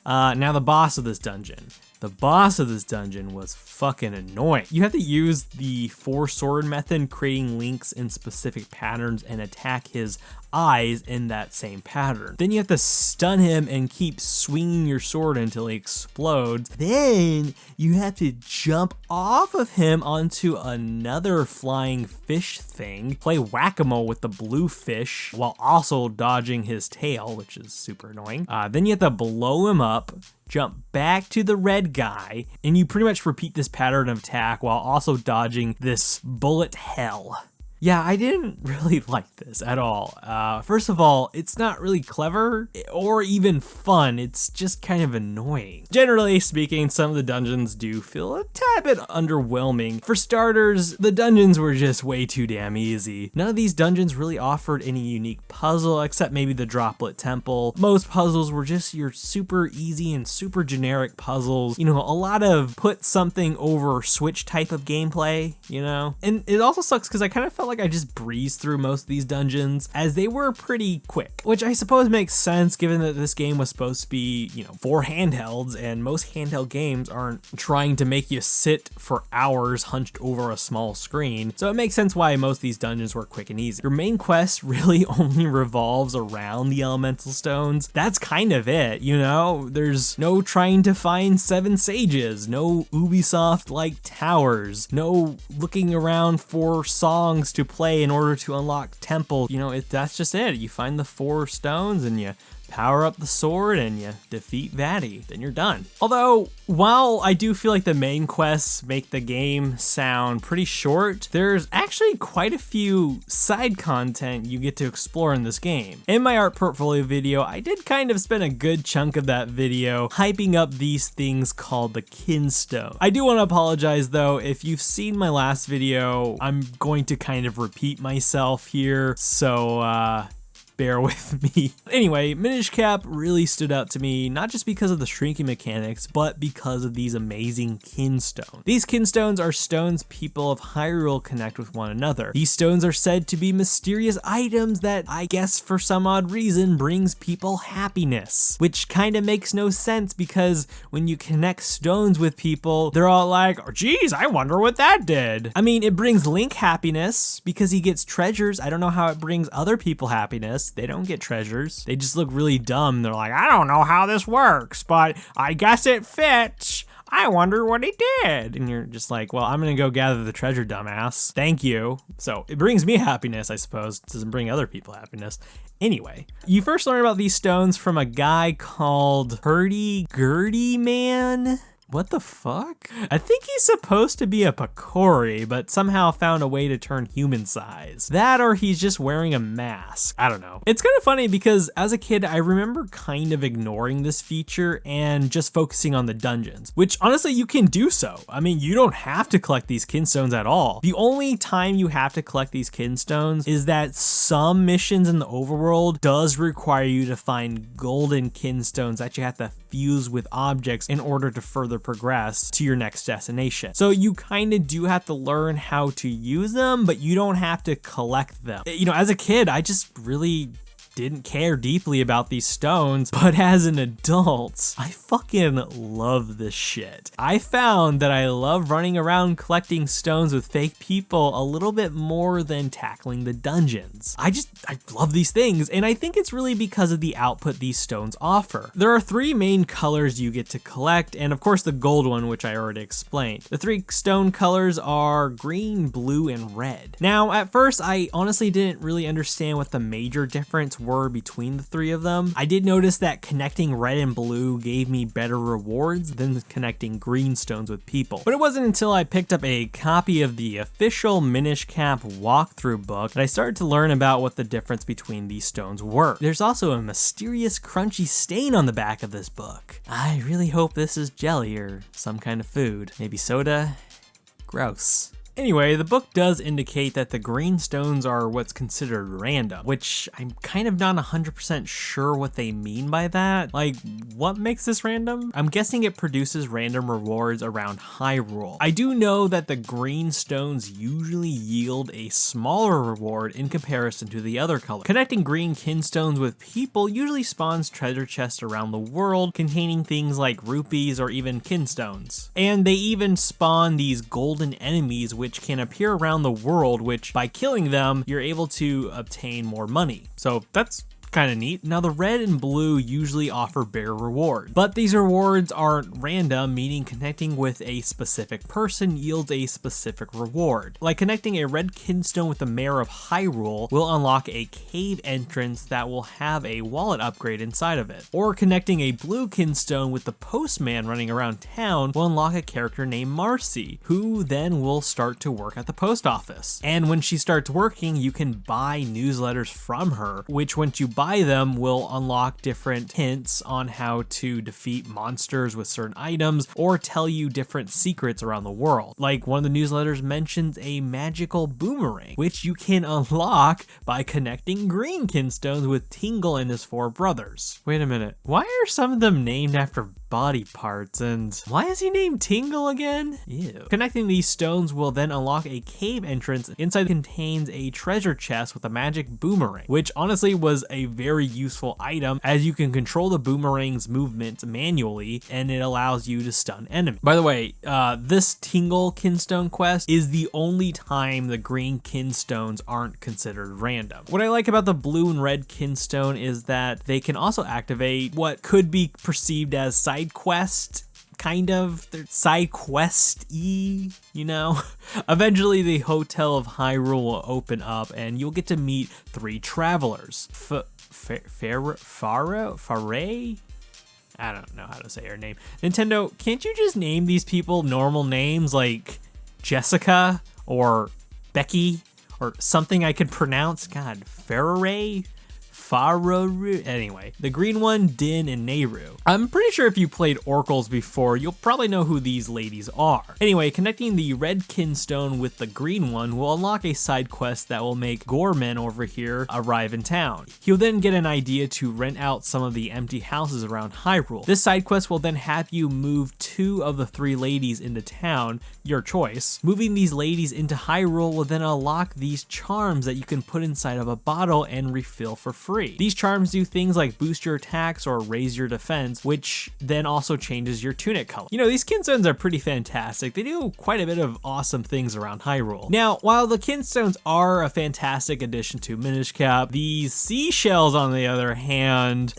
Now the boss of this dungeon. The boss of this dungeon was fucking annoying. You have to use the 4-sword method, creating links in specific patterns, and attack his eyes in that same pattern. Then you have to stun him and keep swinging your sword until he explodes. Then you have to jump off of him onto another flying fish thing, play whack-a-mole with the blue fish while also dodging his tail, which is super annoying. Then you have to blow him up, jump back to the red guy, and you pretty much repeat this pattern of attack while also dodging this bullet hell. Yeah, I didn't really like this at all. First of all, it's not really clever or even fun. It's just kind of annoying. Generally speaking, some of the dungeons do feel a tad bit underwhelming. For starters, the dungeons were just way too damn easy. None of these dungeons really offered any unique puzzle except maybe the Droplet Temple. Most puzzles were just your super easy and super generic puzzles. You know, a lot of put something over switch type of gameplay, you know? And it also sucks because I kind of felt like like I just breezed through most of these dungeons as they were pretty quick, which I suppose makes sense given that this game was supposed to be, you know, for handhelds, and most handheld games aren't trying to make you sit for hours hunched over a small screen. So it makes sense why most of these dungeons were quick and easy. Your main quest really only revolves around the elemental stones. That's kind of it, you know? There's no trying to find 7 sages, no Ubisoft-like towers, no looking around for songs to play in order to unlock temple. You know, that's just it. You find the 4 stones and you power up the sword and you defeat Vatti, then you're done. Although, while I do feel like the main quests make the game sound pretty short, there's actually quite a few side content you get to explore in this game. In my art portfolio video, I did kind of spend a good chunk of that video hyping up these things called the Kinstones. I do want to apologize though, if you've seen my last video, I'm going to kind of repeat myself here, so bear with me. Anyway, Minish Cap really stood out to me, not just because of the shrinking mechanics, but because of these amazing Kinstones. These Kinstones are stones people of Hyrule connect with one another. These stones are said to be mysterious items that, I guess for some odd reason, brings people happiness, which kind of makes no sense because when you connect stones with people, they're all like, oh, geez, I wonder what that did. I mean, it brings Link happiness because he gets treasures. I don't know how it brings other people happiness. They don't get treasures. They just look really dumb. They're like, I don't know how this works, but I guess it fits. I wonder what he did. And you're just like, well, I'm gonna go gather the treasure, dumbass. Thank you. So it brings me happiness, I suppose. It doesn't bring other people happiness. Anyway, you first learn about these stones from a guy called Hurdy-Gurdy Man. What the fuck? I think he's supposed to be a Picori, but somehow found a way to turn human size. That or he's just wearing a mask. I don't know. It's kind of funny because as a kid, I remember kind of ignoring this feature and just focusing on the dungeons, which honestly you can do so. I mean, you don't have to collect these Kinstones at all. The only time you have to collect these Kinstones is that some missions in the overworld does require you to find golden Kinstones that you have to fuse with objects in order to further progress to your next destination. So you kind of do have to learn how to use them, but you don't have to collect them. You know, as a kid, I just really didn't care deeply about these stones, but as an adult, I fucking love this shit. I found that I love running around collecting stones with fake people a little bit more than tackling the dungeons. I love these things, and I think it's really because of the output these stones offer. There are 3 main colors you get to collect, and of course the gold one, which I already explained. The 3 stone colors are green, blue, and red. Now, at first, I honestly didn't really understand what the major difference were between the 3 of them. I did notice that connecting red and blue gave me better rewards than connecting green stones with people. But it wasn't until I picked up a copy of the official Minish Cap walkthrough book that I started to learn about what the difference between these stones were. There's also a mysterious crunchy stain on the back of this book. I really hope this is jelly or some kind of food. Maybe soda? Gross. Anyway, the book does indicate that the green stones are what's considered random, which I'm kind of not 100% sure what they mean by that. Like, what makes this random? I'm guessing it produces random rewards around Hyrule. I do know that the green stones usually yield a smaller reward in comparison to the other colors. Connecting green Kinstones with people usually spawns treasure chests around the world containing things like rupees or even Kinstones. And they even spawn these golden enemies which can appear around the world, which by killing them, you're able to obtain more money. So that's kind of neat. Now the red and blue usually offer bigger rewards, but these rewards aren't random, meaning connecting with a specific person yields a specific reward. Like connecting a red Kinstone with the mayor of Hyrule will unlock a cave entrance that will have a wallet upgrade inside of it. Or connecting a blue Kinstone with the postman running around town will unlock a character named Marcy, who then will start to work at the post office. And when she starts working, you can buy newsletters from her, which once you buy buy them will unlock different hints on how to defeat monsters with certain items or tell you different secrets around the world. Like one of the newsletters mentions a magical boomerang, which you can unlock by connecting green Kinstones with Tingle and his 4 brothers. Wait a minute, why are some of them named after body parts, and why is he named Tingle again? Ew. Connecting these stones will then unlock a cave entrance. Inside contains a treasure chest with a magic boomerang, which honestly was a very useful item as you can control the boomerang's movement manually and it allows you to stun enemies. By the way, this Tingle Kinstone quest is the only time the green Kinstones aren't considered random. What I like about the blue and red Kinstone is that they can also activate what could be perceived as side quest, kind of. They're side quest-y, you know? Eventually the Hotel of Hyrule will open up and you'll get to meet 3 travelers. Faray? I don't know how to say her name. Nintendo, can't you just name these people normal names like Jessica or Becky or something I could pronounce? God, Faray? Anyway, the green one, Din and Nehru. I'm pretty sure if you played Oracles before, you'll probably know who these ladies are. Anyway, connecting the red Kinstone with the green one will unlock a side quest that will make Gorman over here arrive in town. He'll then get an idea to rent out some of the empty houses around Hyrule. This side quest will then have you move 2 of the 3 ladies into town, your choice. Moving these ladies into Hyrule will then unlock these charms that you can put inside of a bottle and refill for free. These charms do things like boost your attacks or raise your defense, which then also changes your tunic color. You know, these Kinstones are pretty fantastic. They do quite a bit of awesome things around Hyrule. Now, while the Kinstones are a fantastic addition to Minish Cap, these Seashells, on the other hand,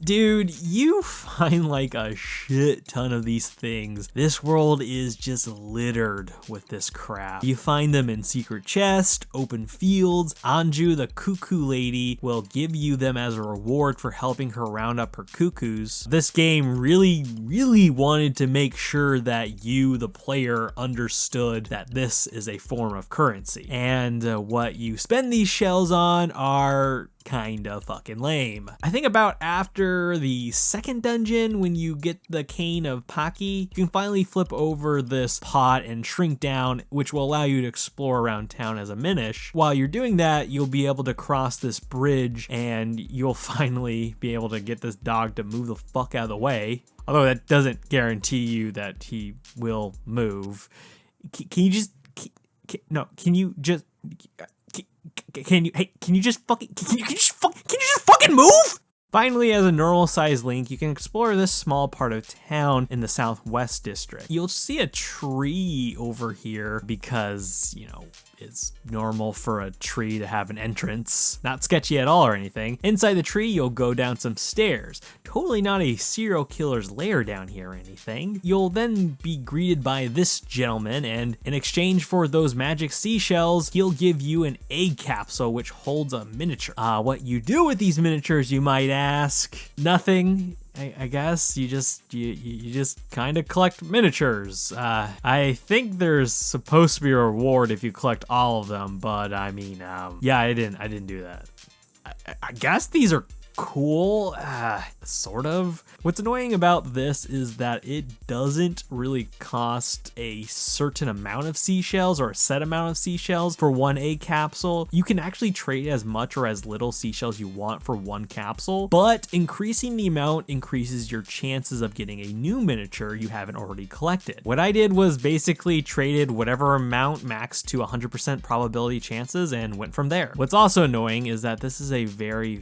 dude, you find like a shit ton of these things. This world is just littered with this crap. You find them in secret chests, open fields. Anju, the cuckoo lady, will give you them as a reward for helping her round up her cuckoos. This game really wanted to make sure that you, the player, understood that this is a form of currency. And what you spend these shells on are kinda fucking lame. I think about after the second dungeon, when you get the cane of Paki, you can finally flip over this pot and shrink down, which will allow you to explore around town as a Minish. While you're doing that, you'll be able to cross this bridge and you'll finally be able to get this dog to move the fuck out of the way. Although that doesn't guarantee you that he will move. Can you just fucking move? Finally, as a normal sized Link, you can explore this small part of town in the Southwest District. You'll see a tree over here because, you know, it's normal for a tree to have an entrance. Not sketchy at all or anything. Inside the tree, you'll go down some stairs. Totally not a serial killer's lair down here or anything. You'll then be greeted by this gentleman, and in exchange for those magic seashells, he'll give you an egg capsule which holds a miniature. What you do with these miniatures, you might ask? Nothing. I guess you just kind of collect miniatures. I think there's supposed to be a reward if you collect all of them, but I mean, yeah, I didn't do that. I guess these are cool, sort of. What's annoying about this is that it doesn't really cost a certain amount of seashells or a set amount of seashells for one egg capsule. You can actually trade as much or as little seashells you want for one capsule, but increasing the amount increases your chances of getting a new miniature you haven't already collected. What I did was basically traded whatever amount maxed to 100% probability chances and went from there. What's also annoying is that this is a very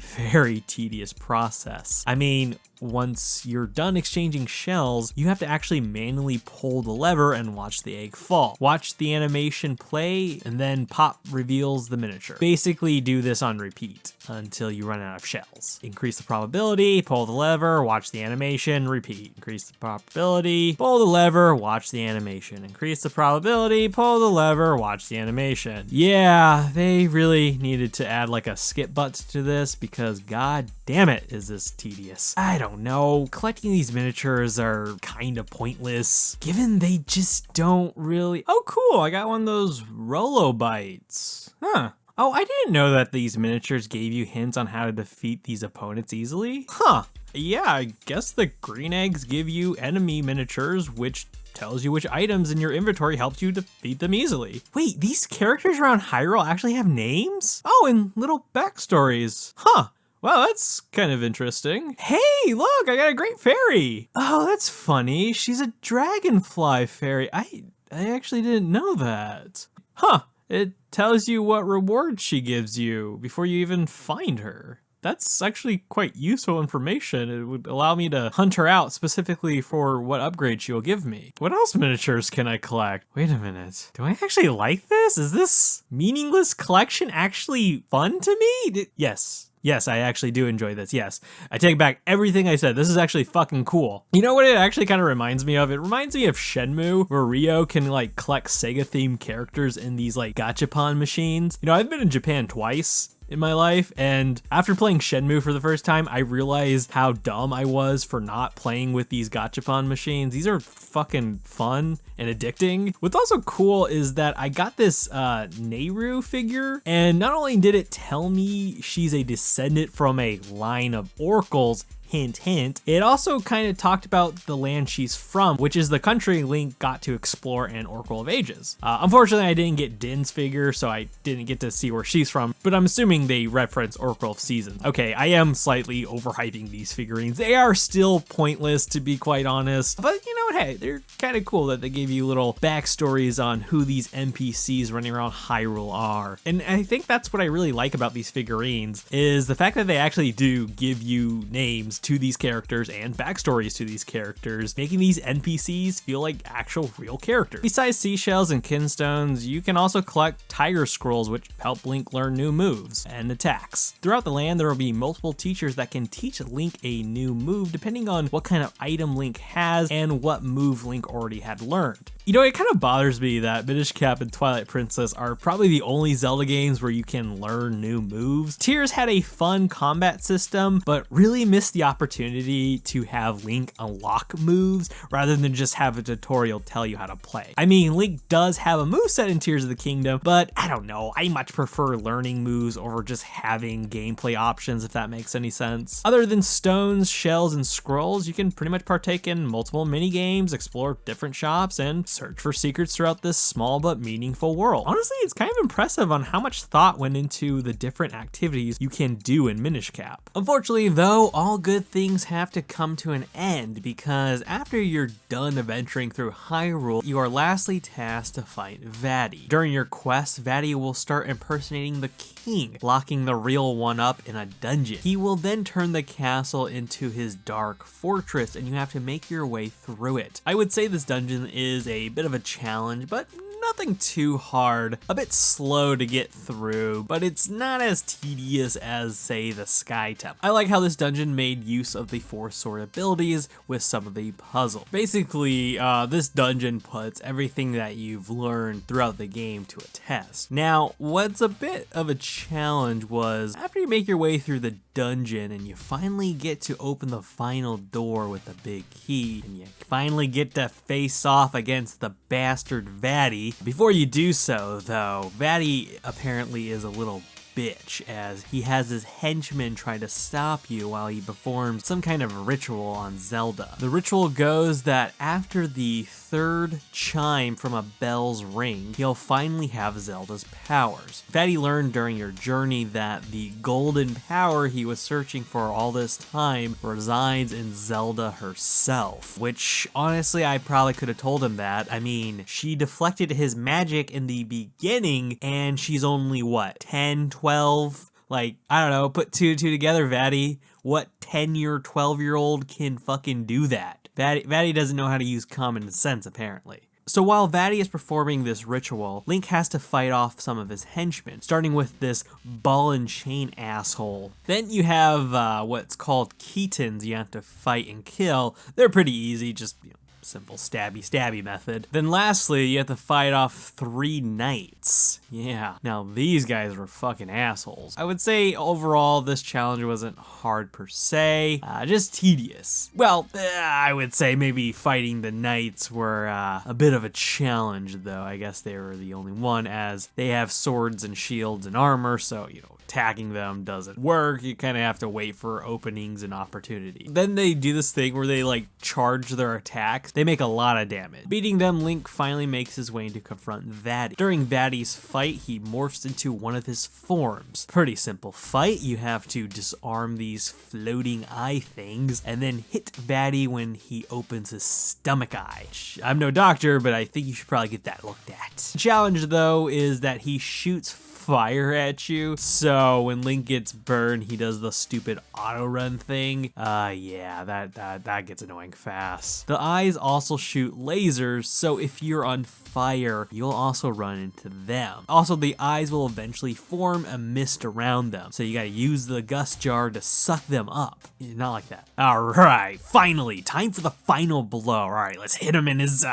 tedious process. I mean, once you're done exchanging shells, you have to actually manually pull the lever and watch the egg fall. Watch the animation play, and then pop reveals the miniature. Basically do this on repeat until you run out of shells. Increase the probability, pull the lever, watch the animation, repeat. Increase the probability, pull the lever, watch the animation. Increase the probability, pull the lever, watch the animation. Yeah, they really needed to add like a skip button to this because god damn it, is this tedious. I don't know, collecting these miniatures are kind of pointless, given they just don't really... Oh cool, I got one of those Rolo bites. Huh. Oh, I didn't know that these miniatures gave you hints on how to defeat these opponents easily. Huh. Yeah, I guess the green eggs give you enemy miniatures, which tells you which items in your inventory helped you defeat them easily. Wait, these characters around Hyrule actually have names? Oh, and little backstories. Huh. Wow, that's kind of interesting. Hey, look, I got a great fairy. Oh, that's funny. She's a dragonfly fairy. I actually didn't know that. Huh. It tells you what reward she gives you before you even find her. That's actually quite useful information. It would allow me to hunt her out specifically for what upgrade she will give me. What else miniatures can I collect? Wait a minute. Do I actually like this? Is this meaningless collection actually fun to me? Yes. Yes, I actually do enjoy this, yes. I take back everything I said. This is actually fucking cool. You know what it actually kind of reminds me of? It reminds me of Shenmue, where Ryo can like collect Sega-themed characters in these like gachapon machines. You know, I've been in Japan twice in my life, and after playing Shenmue for the first time, I realized how dumb I was for not playing with these gachapon machines. These are fucking fun and addicting. What's also cool is that I got this Nehru figure, and not only did it tell me she's a descendant from a line of oracles, hint, hint. It also kind of talked about the land she's from, which is the country Link got to explore in Oracle of Ages. Unfortunately, I didn't get Din's figure, so I didn't get to see where she's from, but I'm assuming they reference Oracle of Seasons. Okay, I am slightly overhyping these figurines. They are still pointless, to be quite honest, but you know what, hey, they're kind of cool that they gave you little backstories on who these NPCs running around Hyrule are. And I think that's what I really like about these figurines, is the fact that they actually do give you names to these characters and backstories to these characters, making these NPCs feel like actual real characters. Besides Seashells and Kinstones, you can also collect Tiger Scrolls, which help Link learn new moves and attacks. Throughout the land, there will be multiple teachers that can teach Link a new move depending on what kind of item Link has and what move Link already had learned. You know, it kind of bothers me that Minish Cap and Twilight Princess are probably the only Zelda games where you can learn new moves. Tears had a fun combat system, but really missed the opportunity to have Link unlock moves rather than just have a tutorial tell you how to play. I mean, Link does have a moveset in Tears of the Kingdom, but I don't know, I much prefer learning moves over just having gameplay options, if that makes any sense. Other than stones, shells, and scrolls, you can pretty much partake in multiple mini games, explore different shops, and search for secrets throughout this small but meaningful world. Honestly, it's kind of impressive on how much thought went into the different activities you can do in Minish Cap. Unfortunately though, all good things have to come to an end, because after you're done adventuring through Hyrule, you are lastly tasked to fight Vatti. During your quest, Vatti will start impersonating the king, locking the real one up in a dungeon. He will then turn the castle into his dark fortress, and you have to make your way through it. I would say this dungeon is a bit of a challenge, but nothing too hard, a bit slow to get through, but it's not as tedious as, say, the Sky Temple. I like how this dungeon made use of the 4 sword abilities with some of the puzzle. Basically, this dungeon puts everything that you've learned throughout the game to a test. Now, what's a bit of a challenge was, after you make your way through the dungeon and you finally get to open the final door with the big key, and you finally get to face off against the bastard Vatti. Before you do so, though, Vatti apparently is a little bitch, as he has his henchmen try to stop you while he performs some kind of ritual on Zelda. The ritual goes that after the 3rd chime from a bell's ring, he'll finally have Zelda's powers. Vatti learned during your journey that the golden power he was searching for all this time resides in Zelda herself, which honestly I probably could have told him that. I mean, she deflected his magic in the beginning and she's only what, 10, 12? Like, I don't know, put 2 and 2 together, Vatti. What 10-year, 12-year-old can fucking do that? Vatti doesn't know how to use common sense, apparently. So while Vatti is performing this ritual, Link has to fight off some of his henchmen, starting with this ball and chain asshole. Then you have what's called Keatons you have to fight and kill. They're pretty easy, just simple stabby method. Then lastly, you have to fight off 3 knights. Yeah, now these guys were fucking assholes. I would say overall this challenge wasn't hard per se, just tedious. Well, I would say maybe fighting the knights were a bit of a challenge though. I guess they were the only one, as they have swords and shields and armor, so you know, attacking them doesn't work. You kind of have to wait for openings and opportunity. Then they do this thing where they like charge their attacks. They make a lot of damage. Beating them, Link finally makes his way to confront Vatti. During Vatti's fight, he morphs into one of his forms. Pretty simple fight. You have to disarm these floating eye things and then hit Vatti when he opens his stomach eye. I'm no doctor, but I think you should probably get that looked at. The challenge though is that he shoots fire at you, so when Link gets burned, he does the stupid auto run thing. Yeah, that gets annoying fast. The eyes also shoot lasers, so if you're on fire, you'll also run into them. Also, the eyes will eventually form a mist around them, so you gotta use the gust jar to suck them up. Not like that. All right, finally, time for the final blow. All right, let's hit him in his,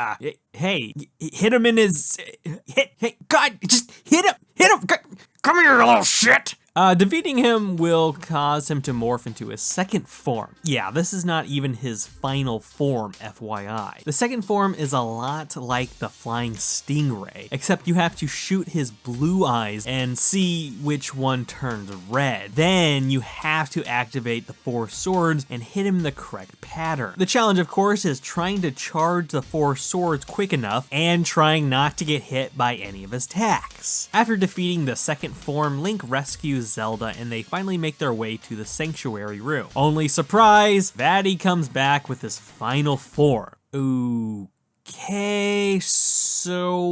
hey, hit him in his, hey, God, just hit him. Hit him! Come here, you little shit! Defeating him will cause him to morph into his second form. Yeah, this is not even his final form, FYI. The second form is a lot like the flying stingray, except you have to shoot his blue eyes and see which one turns red. Then you have to activate the 4 swords and hit him in the correct pattern. The challenge, of course, is trying to charge the 4 swords quick enough and trying not to get hit by any of his attacks. After defeating the second form, Link rescues Zelda and they finally make their way to the sanctuary room. Only surprise, Vatti comes back with his final form. Okay, so,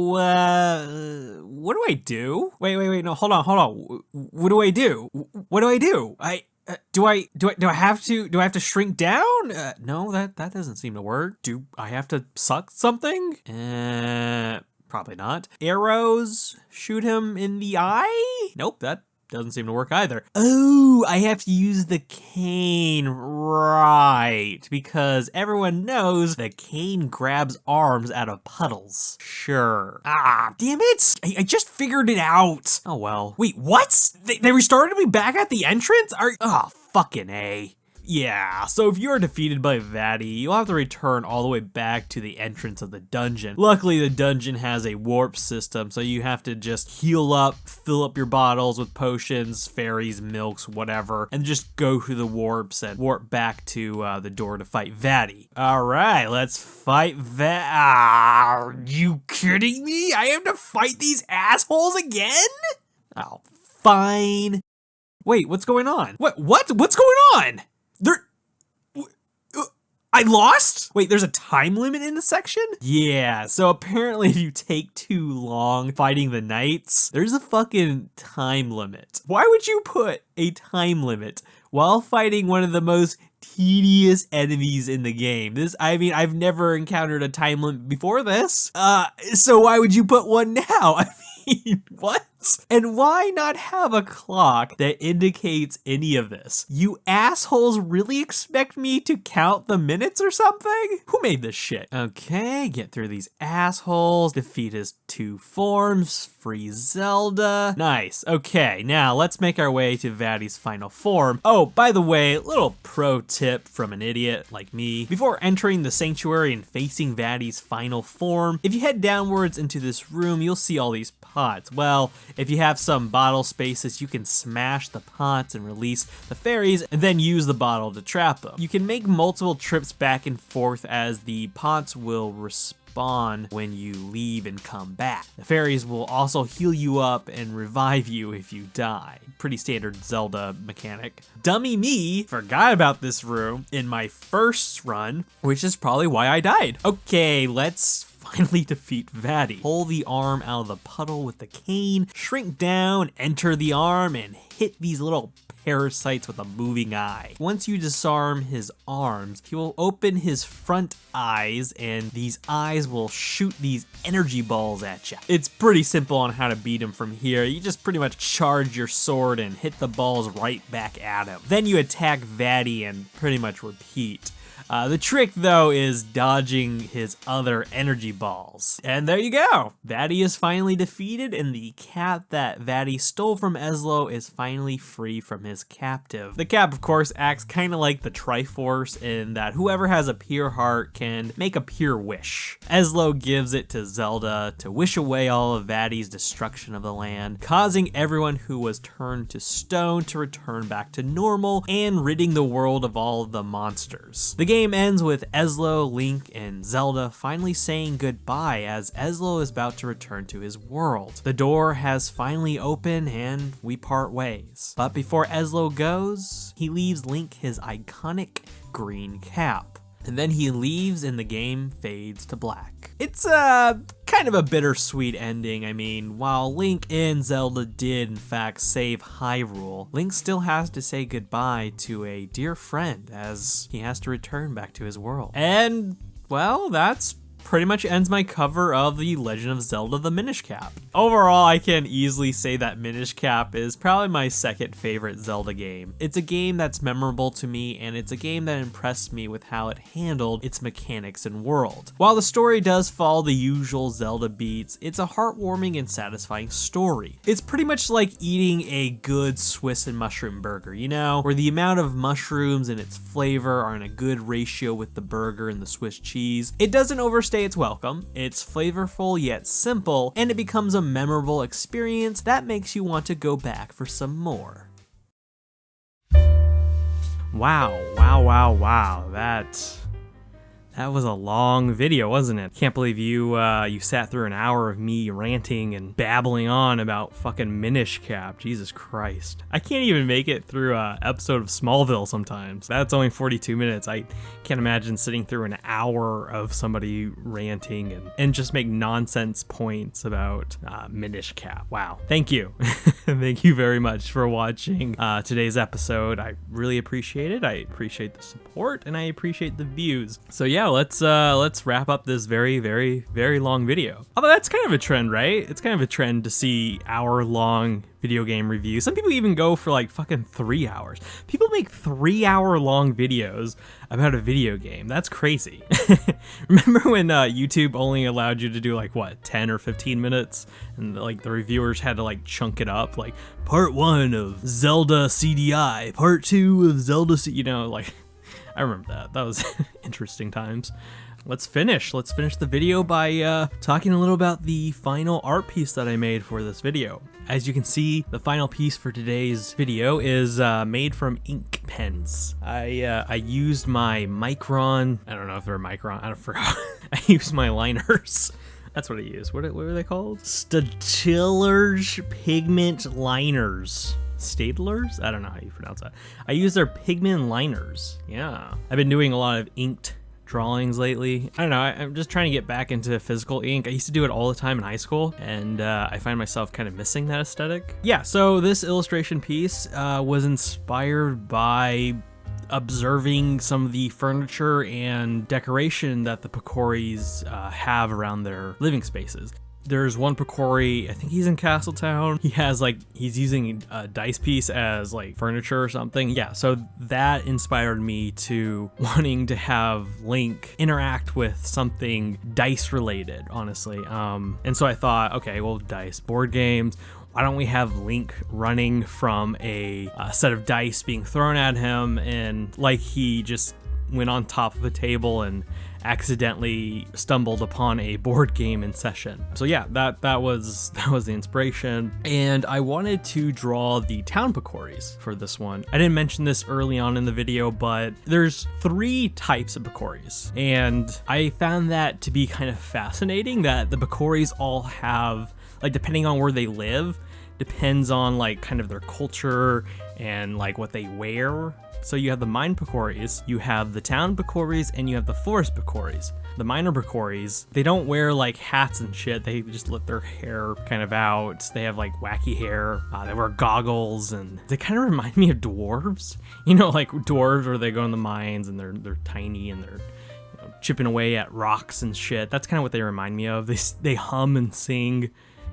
what do I do? Wait, no, hold on. What do I do? What do I do? Do I have to shrink down? No, that doesn't seem to work. Do I have to suck something? Probably not. Arrows shoot him in the eye? Nope, that doesn't seem to work either. Oh, I have to use the cane, right? Because everyone knows the cane grabs arms out of puddles. Sure. Ah, damn it! I just figured it out. Oh well. Wait, what? They restarted me back at the entrance? Oh, fucking A. Yeah, so if you're defeated by Vatti, you'll have to return all the way back to the entrance of the dungeon. Luckily, the dungeon has a warp system, so you have to just heal up, fill up your bottles with potions, fairies, milks, whatever, and just go through the warps and warp back to the door to fight Vatti. All right, let's fight Are you kidding me? I have to fight these assholes again? Oh, fine. Wait, what's going on? What's going on? I lost? Wait, there's a time limit in the section? Yeah, so apparently if you take too long fighting the knights, there's a fucking time limit. Why would you put a time limit while fighting one of the most tedious enemies in the game? I've never encountered a time limit before this. So why would you put one now? What? And why not have a clock that indicates any of this? You assholes really expect me to count the minutes or something? Who made this shit? Okay, get through these assholes, defeat his 2 forms, free Zelda. Nice. Okay, now let's make our way to Vatti's final form. Oh, by the way, little pro tip from an idiot like me. Before entering the sanctuary and facing Vatti's final form, if you head downwards into this room, you'll see all these pots. Well, if you have some bottle spaces, you can smash the pots and release the fairies and then use the bottle to trap them. You can make multiple trips back and forth as the pots will respawn when you leave and come back. The fairies will also heal you up and revive you if you die. Pretty standard Zelda mechanic. Dummy me forgot about this room in my first run, which is probably why I died. Okay, let's finally defeat Vatti. Pull the arm out of the puddle with the cane, shrink down, enter the arm, and hit these little parasites with a moving eye. Once you disarm his arms, he will open his front eyes and these eyes will shoot these energy balls at you. It's pretty simple on how to beat him from here. You just pretty much charge your sword and hit the balls right back at him. Then you attack Vatti and pretty much repeat. The trick, though, is dodging his other energy balls. And there you go! Vatti is finally defeated, and the cap that Vatti stole from Ezlo is finally free from his captive. The cap, of course, acts kind of like the Triforce in that whoever has a pure heart can make a pure wish. Ezlo gives it to Zelda to wish away all of Vatti's destruction of the land, causing everyone who was turned to stone to return back to normal and ridding the world of all of the monsters. The game ends with Ezlo, Link, and Zelda finally saying goodbye as Ezlo is about to return to his world. The door has finally opened and we part ways. But before Ezlo goes, he leaves Link his iconic green cap. And then he leaves and the game fades to black. It's kind of a bittersweet ending. I mean, while Link and Zelda did in fact save Hyrule, Link still has to say goodbye to a dear friend as he has to return back to his world. And, well, that's pretty much ends my cover of The Legend of Zelda The Minish Cap. Overall, I can easily say that Minish Cap is probably my second favorite Zelda game. It's a game that's memorable to me, and it's a game that impressed me with how it handled its mechanics and world. While the story does follow the usual Zelda beats, it's a heartwarming and satisfying story. It's pretty much like eating a good Swiss and mushroom burger, you know, where the amount of mushrooms and its flavor are in a good ratio with the burger and the Swiss cheese. It doesn't overstay its welcome, it's flavorful yet simple, and it becomes a memorable experience that makes you want to go back for some more. Wow, that was a long video, wasn't it? Can't believe you sat through an hour of me ranting and babbling on about fucking Minish Cap. Jesus Christ. I can't even make it through an episode of Smallville sometimes. That's only 42 minutes. I can't imagine sitting through an hour of somebody ranting and just make nonsense points about Minish Cap. Wow. Thank you. Thank you very much for watching today's episode. I really appreciate it. I appreciate the support and I appreciate the views. So yeah, let's wrap up this very long video. Although that's kind of a trend, right? It's kind of a trend to see hour-long video game reviews. Some people even go for like fucking 3 hours. People make 3-hour-long videos about a video game. That's crazy. Remember when YouTube only allowed you to do like what, 10 or 15 minutes, and like the reviewers had to like chunk it up, like part 1 of Zelda CDI, part 2 of Zelda you know, like I remember that. That was interesting times. Let's finish the video by talking a little about the final art piece that I made for this video. As you can see, the final piece for today's video is made from ink pens. I used my Micron, I don't know if they're Micron, I forgot. I used my liners. That's what I used. What are they called? Staedtler's pigment liners. Staedtlers? I don't know how you pronounce that. I use their pigment liners. Yeah. I've been doing a lot of inked drawings lately. I don't know, I'm just trying to get back into physical ink. I used to do it all the time in high school, and I find myself kind of missing that aesthetic. Yeah, so this illustration piece was inspired by observing some of the furniture and decoration that the Picoris have around their living spaces. There's one Picori, I think he's in Castletown. He has like, he's using a dice piece as like furniture or something. Yeah, so that inspired me to wanting to have Link interact with something dice related, honestly. And so I thought, okay, well, dice, board games, why don't we have Link running from a set of dice being thrown at him, and like he just went on top of a table and accidentally stumbled upon a board game in session. So yeah, that was the inspiration, and I wanted to draw the town Picoris for this one. I didn't mention this early on in the video, but there's 3 types of Picoris, and I found that to be kind of fascinating that the Picoris all have, like, depending on where they live, depends on like kind of their culture and like what they wear. So you have the mine Picoris, you have the town Picoris, and you have the forest Picoris. The miner Picoris, they don't wear like hats and shit, they just let their hair kind of out. They have like wacky hair, they wear goggles, and they kind of remind me of dwarves. You know, like dwarves where they go in the mines and they're tiny and they're chipping away at rocks and shit. That's kind of what they remind me of. They hum and sing,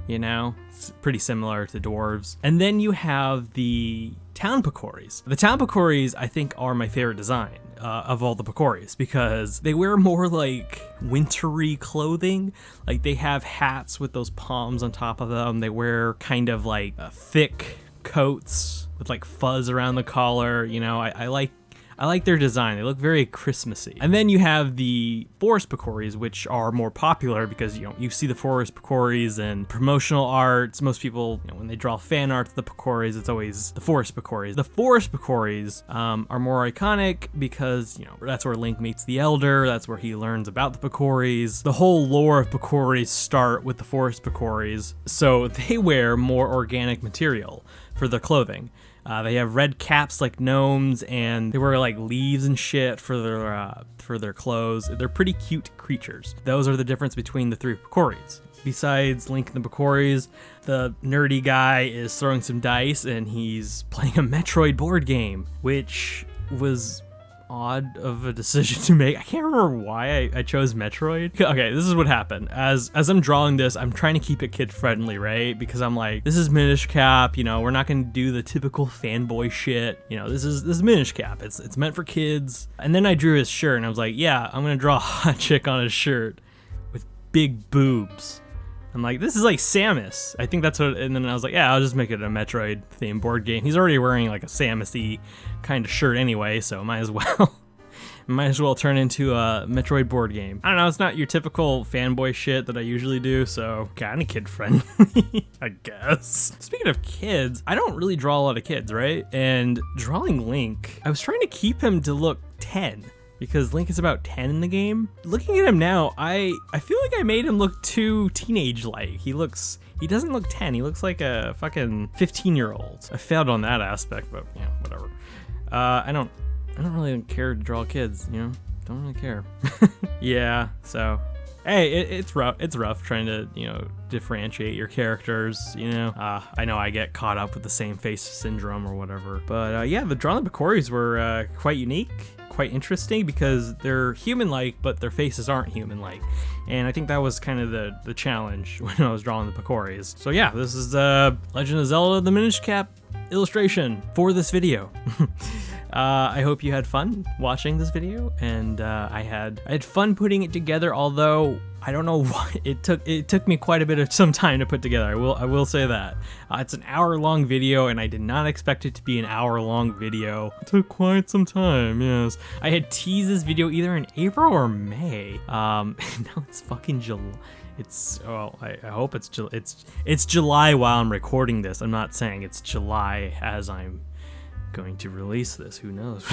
you know? It's pretty similar to dwarves. And then you have the town Picoris. The town Picoris, I think, are my favorite design. of all the Picoris, because they wear more like wintry clothing. Like they have hats with those palms on top of them. They wear kind of like thick coats with like fuzz around the collar. You know, I like their design. They look very Christmassy. And then you have the forest Picoris, which are more popular because, you know, you see the forest Picoris in promotional arts. Most people, you know, when they draw fan art of the Picoris, it's always the forest Picoris. The forest Picoris are more iconic because, you know, that's where Link meets the Elder. That's where he learns about the Picoris. The whole lore of Picoris start with the forest Picoris. So they wear more organic material for their clothing. They have red caps like gnomes, and they wear like leaves and shit for their clothes. They're pretty cute creatures. Those are the difference between the three Picoris. Besides Link and the Picoris, the nerdy guy is throwing some dice and he's playing a Metroid board game, which was odd of a decision to make. I can't remember why I chose Metroid. Okay, this is what happened. As I'm drawing this, I'm trying to keep it kid friendly, right? Because I'm like, this is Minish Cap, you know, we're not gonna do the typical fanboy shit. You know, this is Minish Cap. It's meant for kids. And then I drew his shirt and I was like, yeah, I'm gonna draw a hot chick on his shirt with big boobs. I'm like, this is like Samus. I think that's what, and then I was like, yeah, I'll just make it a Metroid themed board game. He's already wearing like a Samus-y kind of shirt anyway, so might as well turn into a Metroid board game. I don't know, it's not your typical fanboy shit that I usually do, so kind of kid friendly, I guess. Speaking of kids, I don't really draw a lot of kids, right? And drawing Link, I was trying to keep him to look 10. Because Link is about 10 in the game. Looking at him now, I feel like I made him look too teenage-like. He doesn't look 10, he looks like a fucking 15-year-old. I failed on that aspect, but yeah, whatever. I don't really care to draw kids, you know? Don't really care. Yeah, so hey, it's rough trying to, you know, differentiate your characters, you know? I know I get caught up with the same face syndrome or whatever. But yeah, the drawing Picoris were quite unique. Quite interesting because they're human-like, but their faces aren't human-like. And I think that was kind of the challenge when I was drawing the Picoris. So yeah, this is Legend of Zelda The Minish Cap illustration for this video. I hope you had fun watching this video, and I had fun putting it together, although I don't know why it took me quite a bit of some time to put together. I will say that. It's an hour-long video, and I did not expect it to be an hour-long video. It took quite some time, yes. I had teased this video either in April or May. Now it's fucking July. I hope it's July while I'm recording this. I'm not saying it's July as I'm going to release this, who knows?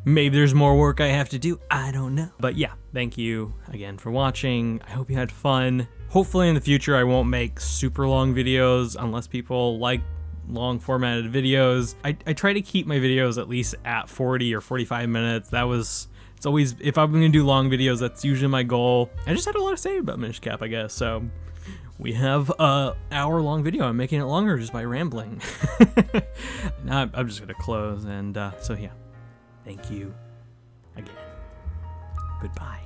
Maybe there's more work I have to do, I don't know. But yeah, thank you again for watching. I hope you had fun. Hopefully in the future I won't make super long videos unless people like long formatted videos. I try to keep my videos at least at 40 or 45 minutes. It's always, if I'm gonna do long videos, that's usually my goal. I just had a lot to say about Minish Cap, I guess, so we have a hour-long video. I'm making it longer just by rambling. Now I'm just gonna close, and so yeah, thank you again. Goodbye.